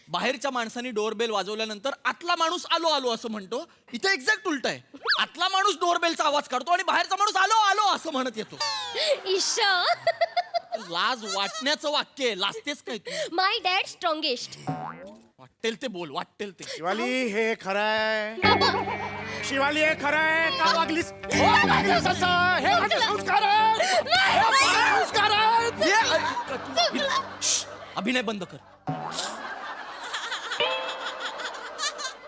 बाहेरच्या माणसाने डोरबेल वाजवल्यानंतर आतला माणूस आलो आलो असं म्हणतो. इथे एक्झॅक्ट उलट आहे. आतला माणूस डोरबेलचा आवाज काढतो आणि बाहेरचा माणूस आलो आलो असं म्हणत येतो. ईशा, लाज वाटण्याचं वाक्य आहे. लाजतेस काय तू? माय डॅड स्ट्रॉंगेस्ट. वाटेल ते बोल, वाटेल ते. शिवाली हे खरं आहे. शिवाली हे खरं आहे का वागलीस? हो, वागलीस असं. हे माझे संस्कार आहेत. हे माझे संस्कार आहेत. श्श्श, अभिनय बंद कर.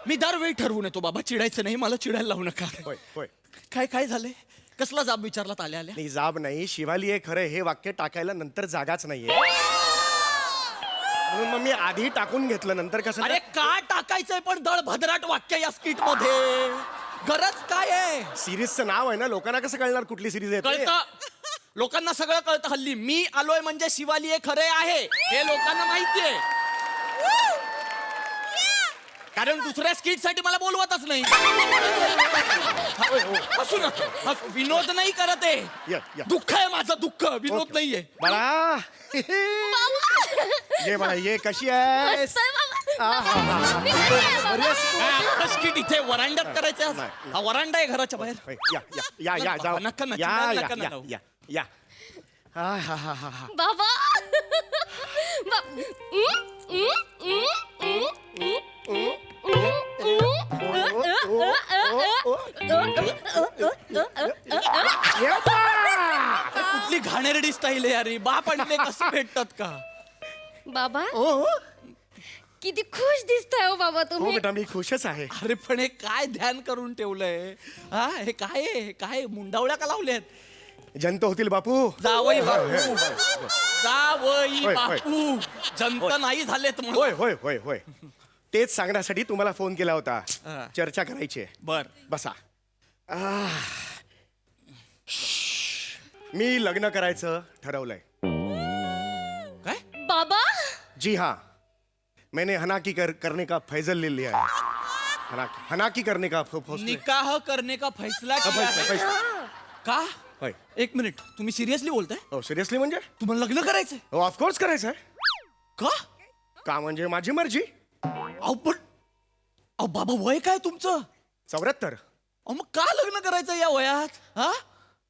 मी दरवेळी ठरवून येतो बाबा, चिडायचं नाही, मला चिडायला लावू नका. होय होय. काय काय झालंय? कसला जाब विचारलात आल्या आल्या? नाही, जाब नाही. शिवाली हे खरं हे वाक्य टाकायला नंतर जागाच नाहीये. म्हणून मग मी आधी टाकून घेतलं, नंतर कसं. अरे का टाकायचंय पण दळ भद्राट वाक्य या स्किट मध्ये? गरज काय आहे? सिरीजचं नाव आहे ना, लोकांना कसं कळणार कुठली सिरीज आहे ते? कळतं, लोकांना सगळं कळतं हल्ली. मी आलोय म्हणजे शिवाली हे खरे आहे हे लोकांना माहितीये. कारण दुसऱ्या स्किट साठी मला बोलवतच नाही. हसू नका, हसू. विनोद नाही करत या, आहे. या. दुःख आहे माझं, दुःख, विनोद नाहीये. बाळा ये बाळा ये, कशी आहे? स्किट इथे वरांड्यात करायचं. नाही. हा वरांडा आहे घराच्या बाहेर. या या या या जाऊ. नका ना, या चिडायला या नका ना या लावू. या या. हा हा हा हा हा. बाबा. कुठली घाणेरडी स्टाईल आहे अरे. बाप आणि ते कसं भेटतात का? बाबा, ओ किती खुश दिसताय हो बाबा हो तुम्ही. बेटा, मी खुशच आहे. अरे पण हे काय ध्यान करून ठेवलंय? हा, हे काय आहे? हे काय मुंडावळ्या का लावल्यात? जंत होतील बापू. जावई बापू, जावई होय, होय. बापू, जंत नाही झालेत म्हणून. होय होय होय होय. तेच सांगण्यासाठी तुम्हाला फोन केला होता. हा. चर्चा करायची आहे. बर. बसा. मी लग्न करायचं ठरवलंय. काय? बाबा जी हाँ, मैंने हनाकी करने का फैजल ले लिया है. हनाकी करने का फैसला. निकाह करने का फैसला किया है. का होय. एक मिनिट तुम्ही सिरियसली बोलताय? हो, सिरियसली म्हणजे? तुम्हाला लग्न करायचंय? हो, ऑफकोर्स करायचंय. का? का म्हणजे माझी मर्जी. अहो पण अहो बाबा वय काय तुमचं? 74. अहो मग का लग्न करायचं या वयात? हा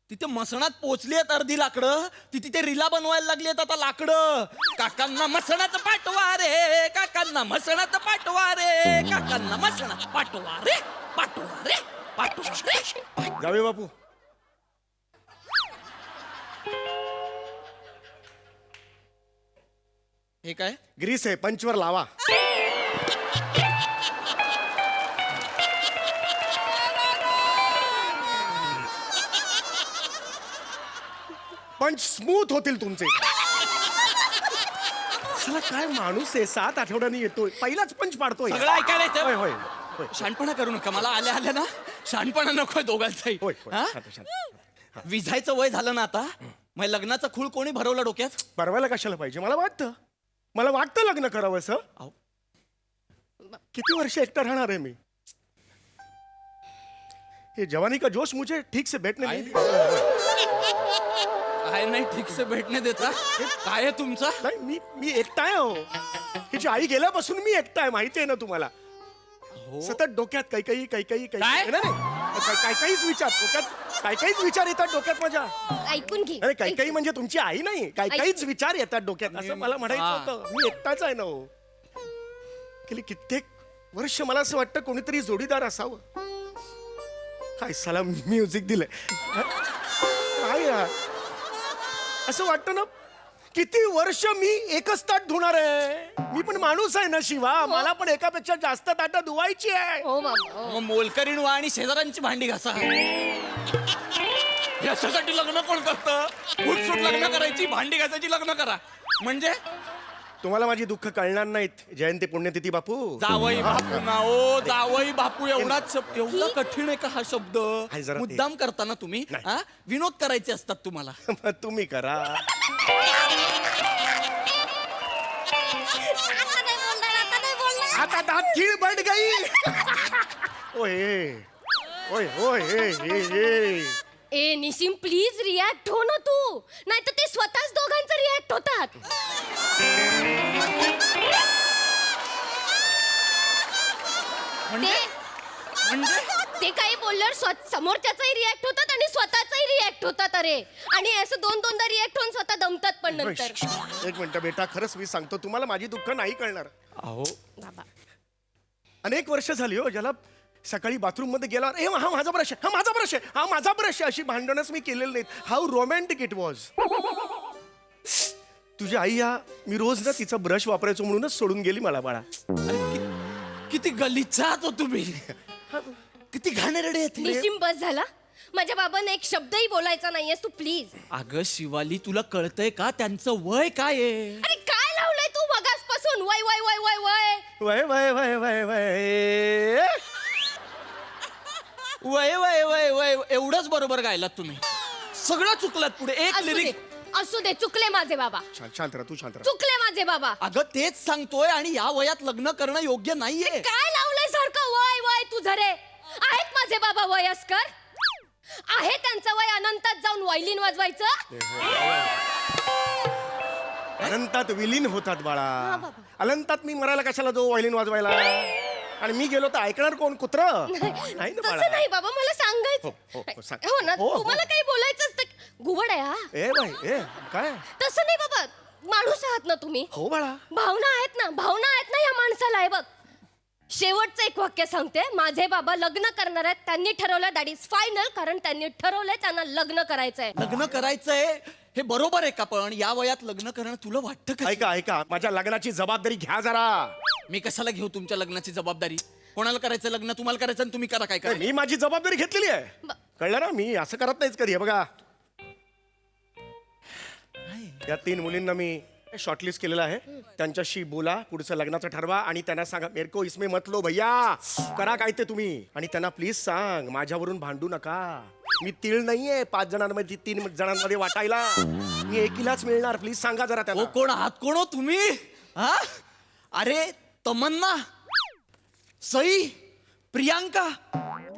तिथे मसणात पोचली आहेत अर्धी लाकडं, ती तिथे रिला बनवायला लागली आहेत आता लाकडं. काकांना मसणात पाठवा रे, काकांना मसणात पाठवा रे, काकांना मसणात पाठवा रे, पाठवा रे, पाठवा रे. जावे बापू. हे काय? ग्रीस आहे, पंचवर लावा. पंच स्मूथ होतील तुमचे. चला काय माणूस आहे, 7 आठवड्यांनी येतोय, पहिलाच पंच पाडतोय. सगळं ऐकायला होय येतं. होय होय शहाणपणा करू नका, मला आल्या आल्या ना शहाणपणा नकोय दोघांचाही. होय होय. हा? शांत, शांत. विझायचं वय झालं ना आता, मग लग्नाचा खूळ कोणी भरवला डोक्यात? परवायला कशाला पाहिजे? मला वाटतं लग्न करावं असं. अहो. किती वर्ष एकटा राहणार आहे मी? ये जवानी का जोश मुझे ठीक से बैठने नहीं काय नाही ठीक से भेटणे देता? काय आहे तुमचा? नाही, मी एकटा आहे. हो, हिची आई गेल्यापासून मी एकटा आहे, माहिती आहे ना तुम्हाला. सतत डोक्यात काही काहीच विचार डोक्यात, काहीच विचार येतात डोक्यात माझ्या. ऐकून घे. अरे काही म्हणजे तुमची आई नाही, काहीच विचार येतात डोक्यात, असं मला म्हणायचं होतं. मी एकटाच आहे ना. हो, गेली कित्येक वर्ष मला असं वाटतं कोणीतरी जोडीदार असावं. काय साला म्युझिक दिलंय. काय यार, असं वाटतं ना, किती वर्ष मी एकच ताट धुणार आहे. मी पण माणूस आहे ना शिवा, मला पण एकापेक्षा जास्त ताट धुवायची आहे. हो बाबा. मग मोलकरीण वा आणि शेजाऱ्यांची भांडी घासा. याच्यासाठी लग्न कोण करतं? उठसूट लग्न करायची, भांडी घासायची, लग्न करा. म्हणजे तुम्हाला माझी दुःख कळणार नाहीत. जयंती पुण्यतिथी बापू. जावई बापू ना ओ, जावई बापू एवढाच शब्द, एवढा कठीण आहे का हा शब्द? आहे जरा ते. मुद्दाम करताना तुम्ही नाही. हा? विनोद करायचे असतात तुम्हाला. मग तुम्ही करा. आता दात खीळ बंड गई. ओए ओए ओए. ए निशिम प्लीज रिॲक्ट हो ना तू, नाही तर ते स्वतःच दोघांचं रिॲक्ट होतात. ते काही बोलल्यावर समोरच्याचाही रिॲक्ट होतात आणि स्वतःचाही रिॲक्ट होतात. अरे आणि असं दोनदा रिॲक्ट होऊन स्वतः दमतात पण नंतर. एक मिनिट बेटा, खरंच मी सांगतो तुम्हाला, माझी दुःख नाही कळणार. अहो बाबा अनेक वर्ष झाली हो, ज्याला सकाळी बाथरूम मध्ये गेल्यावर ए हा माझा ब्रश आहे, हा माझा ब्रश आहे, हा माझा ब्रश आहे, अशी भांडणच मी केलेली नाहीत. How romantic it was. तुझी आई या मी रोज ना तिचा ब्रश वापरायचो म्हणूनच सोडून गेली मला बाळा. किती गलिच्छ हो तुम्ही, किती घाणेरडे आहेत हे. निशिम बस झाला. माझ्या बाबांना एक शब्दही बोलायचा नाहीयेस तू प्लीज. अगं शिवाली, तुला कळतंय का त्यांचं वय काय आहे? अरे काय लावलंय तू मगासपासून? वय वय वय वय वय वय वय वय वय वय. वय वय वय वय एवढंच बरोबर गायलात तुम्ही. सगळं चुकलात पुढे एक असू दे लिरिक. असू दे, चुकले माझे बाबा, शांत राहा, तू शांत राहा. चुकले माझे बाबा. अगं तेच सांगतोय, आणि या वयात लग्न करणं योग्य नाहीये. काय लावलंय सारखं वय वय तुझं रे? आहेत माझे बाबा वयस्कर, आहे त्यांचं वय अनंतात जाऊन वायलिन वाजवायचं. अनंतात विलीन होतात बाळा. अनंतात मी मरायला कशाला जाऊ व्हायलिन वाजवायला? आणि मी गेलो तर ऐकणार कोण? कुत्र नाही ना बाळा. तसं नाही बाबा, मला सांगायचं. सांग. हो ना, हो, हो. तुम्हाला काही बोलायचं असतं. घुबड आहे हा. ए बाई ए काय तसं नाही बाबा, माणूस आहात ना तुम्ही. हो बाळा. भावना आहेत ना, भावना आहेत ना या माणसाला. आहे बघ, शेवटचं एक वाक्य सांगते. माझे बाबा लग्न करणार आहेत, त्यांनी ठरवलं, दॅट इज फायनल. कारण त्यांनी ठरवलंय त्यांना लग्न करायचंय. लग्न करायचंय हे बरोबर आहे का? पण या वयात लग्न करणं तुला वाटतं का? ऐका माझ्या लग्नाची जबाबदारी घ्या जरा. मी कशाला घेऊ तुमच्या लग्नाची जबाबदारी? कोणाला करायचं लग्न? तुम्हाला करायचं आणि तुम्ही करा. काय करा? मी माझी जबाबदारी घेतलेली आहे, कळलं ना? मी असं करत नाहीच कधी. हे बघा, या 3 मुलींना मी शॉर्टलिस्ट केलेलं आहे त्यांच्याशी बोला, पुढचं लग्नाचं ठरवा आणि त्यांना सांगा मेरे को इसमें मत लो भैया, करा काय ते तुम्ही. आणि त्यांना प्लीज सांग माझ्यावरून भांडू नका. मी तीळ नाहीये 5 जणांमध्ये 3 जणांमध्ये वाटायला. मी एकीलाच मिळणार. प्लीज सांगा जरा त्यांना. कोण आहात कोण हो तुम्ही? हा? अरे तमन्ना, सई, प्रियांका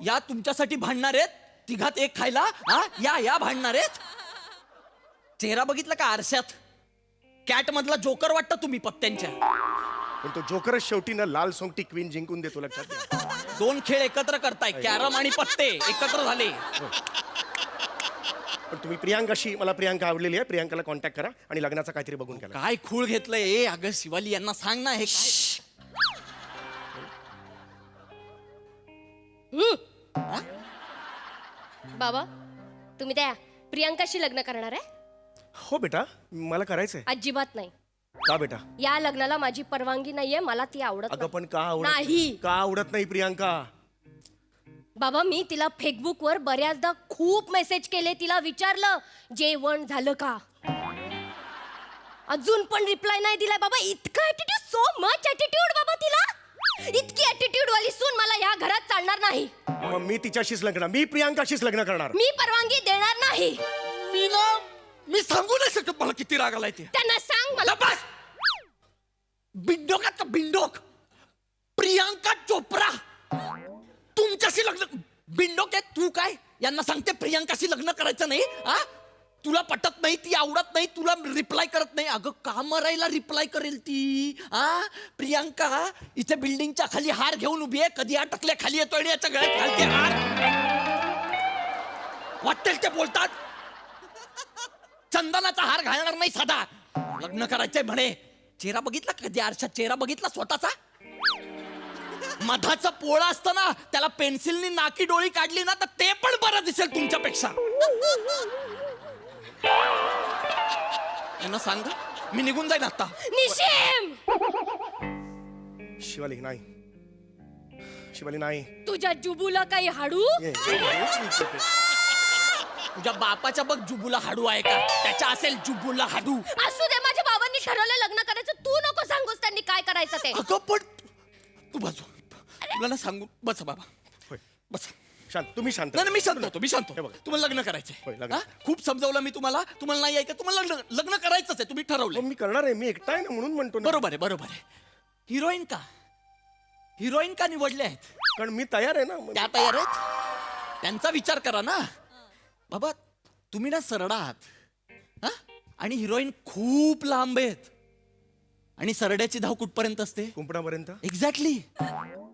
या तुमच्यासाठी भांडणार आहेत. तिघात एक खायला या भांडणार आहेत. चेहरा बघितला का आरशात? कॅट मधला जोकर वाटतं तुम्ही पत्त्यांच्या. पण तो जोकरच शेवटी ना लाल सोंगटी क्वीन जिंकून देतो, लक्षात घ्या. 2 खेळ एकत्र करताय, कॅरम आणि पत्ते एकत्र झाले. पण तुम्ही प्रियांकाशी, मला प्रियांका आवडलेली आहे, प्रियांकाला कॉन्टॅक्ट करा आणि लग्नाचा काहीतरी बघून घ्या. काय खूळ घेतलंय? अगं शिवाली यांना सांग ना हे काय. बाबा तुम्ही त्या प्रियांकाशी लग्न करणार आहे? हो बेटा, मला करायचंय. अजिबात नाही. का बेटा? या लग्नाला माझी परवानगी नाहीये. मला ती आवडत अगं नाही. पण का आवडत नाही. का आवडत नाही प्रियांका? बाबा मी तिला फेसबुकवर बऱ्याचदा खूप मेसेज केले. तिला विचारलं जेवण झालं का, अजून पण रिप्लाय नाही दिलाय. बाबा इतका ऍटिट्यूड, सो मच ऍटिट्यूड बाबा तिला. इतकी ऍटिट्यूड वाली सून मला या घरात चालणार नाही. मग मी तिच्याशीच लग्न, मी प्रियांकाशीच लग्न करणार. मी परवानगी देणार नाही. मी सांगू नाही शकत मला किती राग आलाय ते. त्यांना सांग मला. बस बिंडोक का बिंडोक. प्रियांका चोप्रा तुमच्याशी लग्न. बिंडोक आहे तू. काय यांना सांगते प्रियांकाशी लग्न करायचं नाही? तुला पटत नाही, ती आवडत नाही, तुला रिप्लाय करत नाही. अगं का मरायला रिप्लाय करेल ती? प्रियांका इथे बिल्डिंगच्या खाली हार घेऊन उभी आहे. कधी अटकल्या खाली येतो आणि याच्या गळ्यात घालते हार. वाटेल ते बोलतात. चंदनाचा हार घालणार नाही साधा. लग्न करायचंय म्हणे. चेहरा बघितला कधी आरशात? चेहरा बघितला स्वतःचा? मधाचा पोळा असतं ना, त्याला पेन्सिलनी नाकी डोळी काढली ना तर ते पण बरं दिसेल तुमच्यापेक्षा. यांना सांगा मी निघून जाईन आता. निशिम शिवाली नाही, शिवाली नाही. तुझ्या जुबूला काही हाडू? तुझ्या बापाच्या बघ जुबूला हाडू आहे का? त्याच्या असेल जुबूला हाडू. असू दे, माझ्या बाबांनी ठरवलं लग्न करायचं. तू नको सांगूस त्यांनी काय करायचं ते. अगं पण तू बसू. तुला ना सांगू. बस बाबा बस. शांत, तुम्ही शांत. नाही मी शांत होतो. मी शांत हे होतो. बघा. तुम्हाला लग्न करायचंय. होय, लग्न. खूप समजावलं मी तुम्हाला. तुम्हाला नाही ऐकत. तुम्हाला लग्न करायचंच आहे. तुम्ही ठरवलं. मी करणार आहे. मी एकटा आहे ना म्हणून म्हणतो ना. बरोबर आहे बरोबर आहे. हिरोईन का निवडले आहेत? कारण मी तयार आहे ना. त्या तयार आहेत. त्यांचा विचार करा ना बाबा. तुम्ही ना सरळ आहात आणि हिरोईन खूप लांब आहेत. आणि सरड्याची धाव कुठपर्यंत असते? कुंपणापर्यंत. एक्झॅक्टली.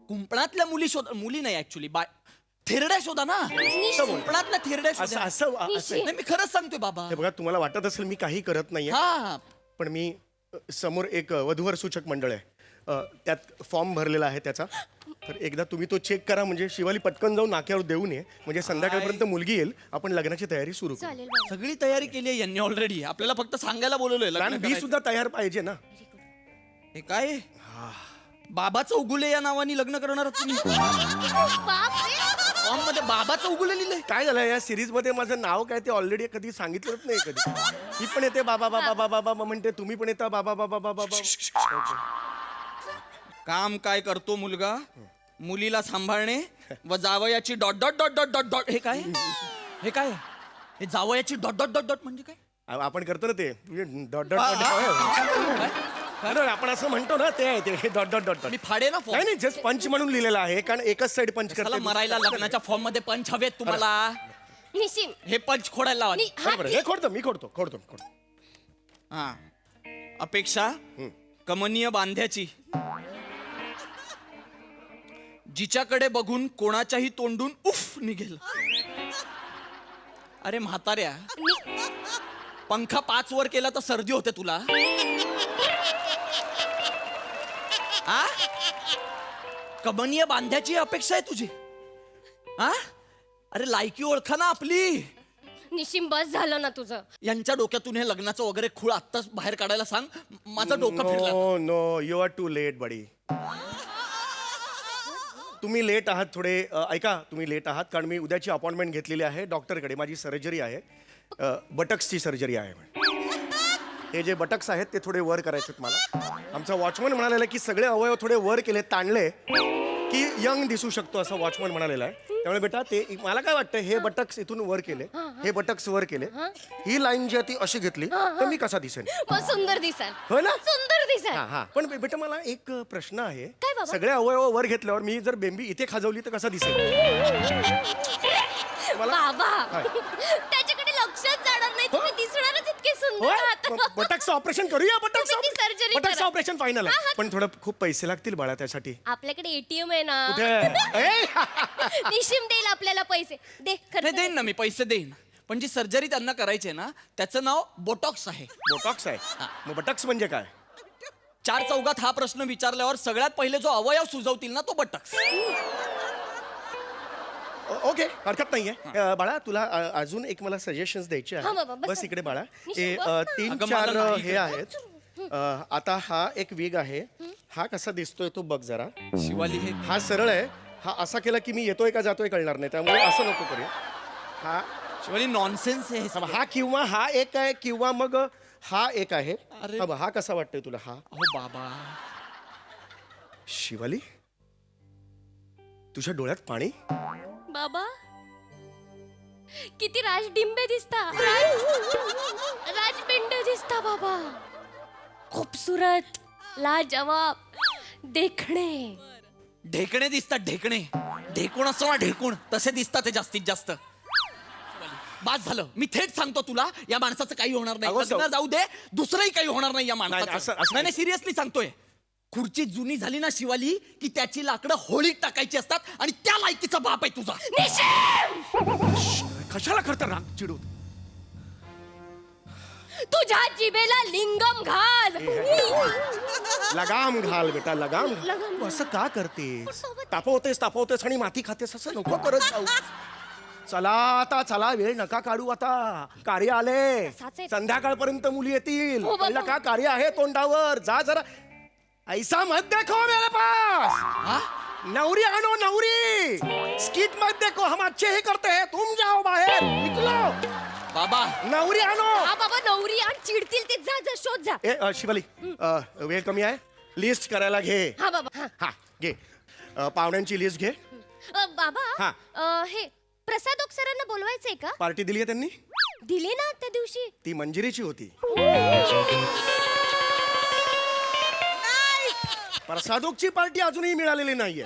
कुंपणातल्या मुली शोधा. मुली नाही ऍक्च्युली, थेरड्या शोधा ना. कुंपणातल्या थेरड्या शोधा. असं नाही मी खरंच सांगतोय बाबा. हे बघा, तुम्हाला वाटत असेल मी काही करत नाहीये, हा पण मी समोर एक वधूवर सूचक मंडळ आहे, त्यात फॉर्म भरलेला आहे त्याचा. तर एकदा तुम्ही तो चेक करा. म्हणजे शिवाली पटकन जाऊन नाक्यावर देऊन ये. म्हणजे संध्याकाळपर्यंत मुलगी येईल. आपण लग्नाची तयारी सुरू करू. चालेल बाबा. सगळी तयारी केली आहे यांनी ऑलरेडी. आपल्याला फक्त सांगायला बोलवलंय लग्न कारण मी करायचं. सुद्धा तयार पाहिजे ना. हे काय बाबाचं उगुले या नावाने लग्न करणार आहात तुम्ही? फॉर्म मध्ये बाबाचं उगुले लिहिलंय. काय झालं या सिरीज मध्ये माझं नाव काय ते ऑलरेडी कधी सांगितलंच नाही. कधी ही पण येते बाबा बाबा बाबा बाबा म्हणते, तुम्ही पण येता बाबा बाबा बाबा बाबा. काम काय करतो मुलगा? मुलीला सांभाळणे व जावयाची dot dot dot dot dot dot. हे काय? हे काय? हे जावयाची डॉट डॉट डॉट डॉट म्हणजे काय? आपण करतो ना ते डॉट डॉट डॉट. आपण असं म्हणतो ना, ते आहे ते डॉट डॉट डॉट. मी फाडे ना नाही फॉर्म. नाही, जस्ट पंच म्हणून लिहिलेलं आहे. कारण एकच साइड पंच त्याला करते. मरायला लग्नाच्या फॉर्म मध्ये पंच हवेत तुम्हाला. निशिम हे पंच खोडायला लावा. बरोबर आहे. हे खोडतो मी, खोडतो. हा. अपेक्षा कमनीय बांध्याची, जिच्याकडे बघून कोणाच्याही तोंडून उफ निघेल. अरे म्हाताऱ्या, पंखा 5 वर केला तर सर्दी होते तुला? कमनीय बांध्याची अपेक्षा आहे तुझी? अरे लायकी ओळखा ना आपली. निशिम बस झालं ना तुझं. यांच्या डोक्यातून हे लग्नाचं वगैरे खूळ आत्ताच बाहेर काढायला सांग. माझं डोकं फिरलं. No you are too late buddy. तुम्ही लेट आहात थोडे. ऐका, तुम्ही लेट आहात कारण मी उद्याची अपॉइंटमेंट घेतलेली आहे डॉक्टरकडे. माझी सर्जरी आहे, बटक्सची सर्जरी आहे. हे जे बटक्स आहेत ते थोडे वर करायचे मला. आमचा वॉचमन म्हणालेला की सगळे अवयव थोडे वर केले, ताणले की यंग दिसू शकतो असं वॉचमन म्हणालेला आहे. त्यामुळे बेटा ते मला काय वाटतं, हे बटक्स इथून वर केले, हे बटक्स वर केले, ही लाईन जी आहे ती अशी घेतली तर मी कसा दिसेन? मग सुंदर दिसाल. हो ना? सुंदर दिसाल. हा हा. पण बेटा मला एक प्रश्न आहे, काय बाबा? सगळे अवयव वर घेतल्यावर मी जर बेंबी इथे खाजवली तर कसा दिसेल? बाबा काय? त्याच्याकडे लक्षच जाणार नाही, तुम्ही दिसणारच इतके सुंदर आहात. बटक्स ऑपरेशन करूया. बटक्स तुम्ही ती surgery बटक्स करा. ऑपरेशन फायनल हा, आहे, हा. पण थोडं खूप पैसे लागतील बाळा त्यासाठी. आपल्याकडे एटीएम आहे ना. कुठे? ए! निशिम देईल आपल्याला पैसे. दे खर्च नाही दे. देईन ना मी, पैसे देईन. पण जी सर्जरी त्यांना करायची आहे ना, त्याचं नाव बोटॉक्स आहे. बोटॉक्स आहे. मग बटक्स म्हणजे काय? चार चौघात हा प्रश्न विचारल्यावर सगळ्यात पहिले जो अवयव सुचवतील ना तो बटक्स. ओके, हरकत नाहीये. बाळा तुला अजून एक मला सजेशन्स द्यायचे हा बाबा, आहे. बस. बस इकडे बाळा. निशिम, हे बस ना. 3-4 मला नाही हे आहेत. आता हा एक विग आहे. हा कसा दिसतोय तो बघ जरा. शिवाली हे हा सरळ आहे. हा असा केला की मी येतोय का जातोय कळणार नाही, त्यामुळे असं नको करूया. हा शिवाली नॉनसेन्स आहे हे. हा किंवा हा एक आहे किंवा मग हा एक आहे. अरे. हा बघ, हा कसा वाटतोय तुला? हा अहो बाबा, शिवाली, तुझ्या डोळ्यात पाणी? बाबा किती राजडिंबे दिसता, राजपिंड दिसता बाबा. खूपसुरत, लाजवाब, देखणे. ढेकणे दिसतात, ढेकणे. ढेकूण असतो ना, ढेकूण तसे दिसतात ते जास्तीत जास्त. बास झालं, मी थेट सांगतो तुला, या माणसाचं काही होणार नाही. अगो, लग्न जाऊ दे, दुसरंही काही होणार नाही या नाही, माणसाचं. असं- नाही सिरियसली सांगतोय. खुर्ची जुनी झाली ना शिवाली, की त्याची लाकडं होळीत टाकायची असतात, आणि त्या लायकीचा बाप आहे तुझा. कशाला करता राग चिडू? तुझ्या जिभेला लिंगम घाल. लगाम घाल बेटा, लगाम घाल. तू असं का करतेस? तापवतेस आणि माती खातेस, असं नको करत जाऊ. चला वेळ नका काढू, आता कार्य आले. आहे. संध्याकाळपर्यंत मुली येतील. हो, बाबा. कळलं का? कार्य आहे तोंडावर. जा जरा. ऐसा मत देखो मेरे पास. नवरी आणो, नवरी. स्किट मत देखो, हम अच्छे ही करते हैं. तुम जाओ बाहेर, निकलो. बाबा नवरी आणो. हा बाबा, नवरी आणि चिडतील ते. जा जा शोध जा. ए शिवाली, वेळ कमी आहे, लिस्ट करायला घे. हा बाबा. हा. हा घे. पाहुण्यांची लिस्ट घे. बाबा हा. हे प्रसादोक सरांना बोलवायचंय का? पार्टी दिली आहे त्यांनी? दिले ना त्या दिवशी. ती मंजिरीची होती. प्रसादोकची पार्टी अजूनही मिळालेली नाहीये.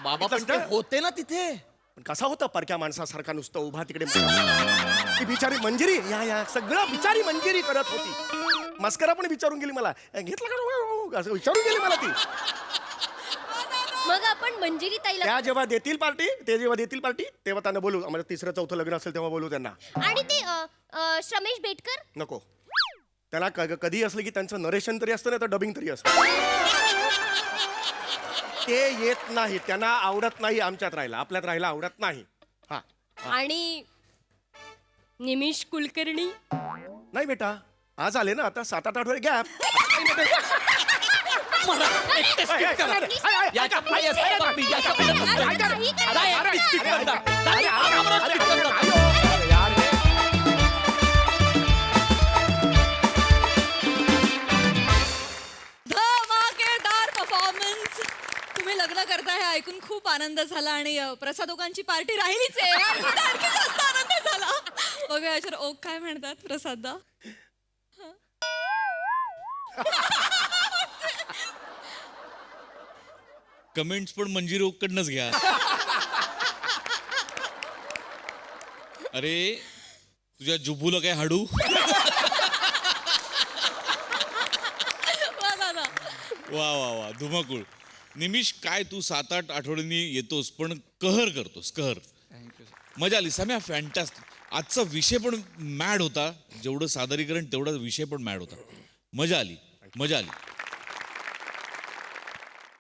बाबा पण ते होते ना तिथे. पण कसा होता परक्या माणसासारखा नुसतं उभा तिकडे? ती बिचारी मंजिरी, या सगळं बिचारी मंजिरी करत होती. मस्करा पण विचारून गेली मला, घेतला का असं विचारून गेली मला ती. मग आपण मंजिरी ताईला त्या जेव्हा देतील पार्टी, तेव्हा त्यांना बोलू. आम्हाला 3रं 4थं लग्न असेल तेव्हा बोलू त्यांना. आणि ते श्रमेश बेटकर. नको, त्याला कधी असलं की त्यांचं नरेशन तरी असतं, नाही तर डबिंग तरी असतं. ते येत नाही, त्यांना आवडत नाही आमच्यात राहायला, आपल्यात राहायला आवडत नाही. हा आणि निमिष कुलकर्णी. नाही बेटा, आज आले ना, आता 7-8 आठवडे गॅप. मला एकटे skip करा. याच्या पायात आहे बापी, याच्या पायात असतं. काय एकटे skip करता? काय आरामात skip करता? धमाकेदार परफॉर्मन्स. तुम्ही लग्न करता हे ऐकून खूप आनंद झाला, आणि प्रसादोकांची पार्टी राहिलीच आहे. आणखी जास्त आनंद झाला. बघूया याच्यावर ओक काय म्हणतात प्रसादा. कमेंट्स पण मंजिरी ओकडनंच घ्या. अरे तुझ्या जुबूला काय हाडू? वा वा वा, धुमाकूळ. निमिष, काय तू 7-8 आठवड्यांनी येतोस पण कहर करतोस, कहर. मजा आली सम्या, फॅन्टास्टिक. आजचा विषय पण मॅड होता, जेवढं सादरीकरण तेवढा विषय पण मॅड होता. मजा आली.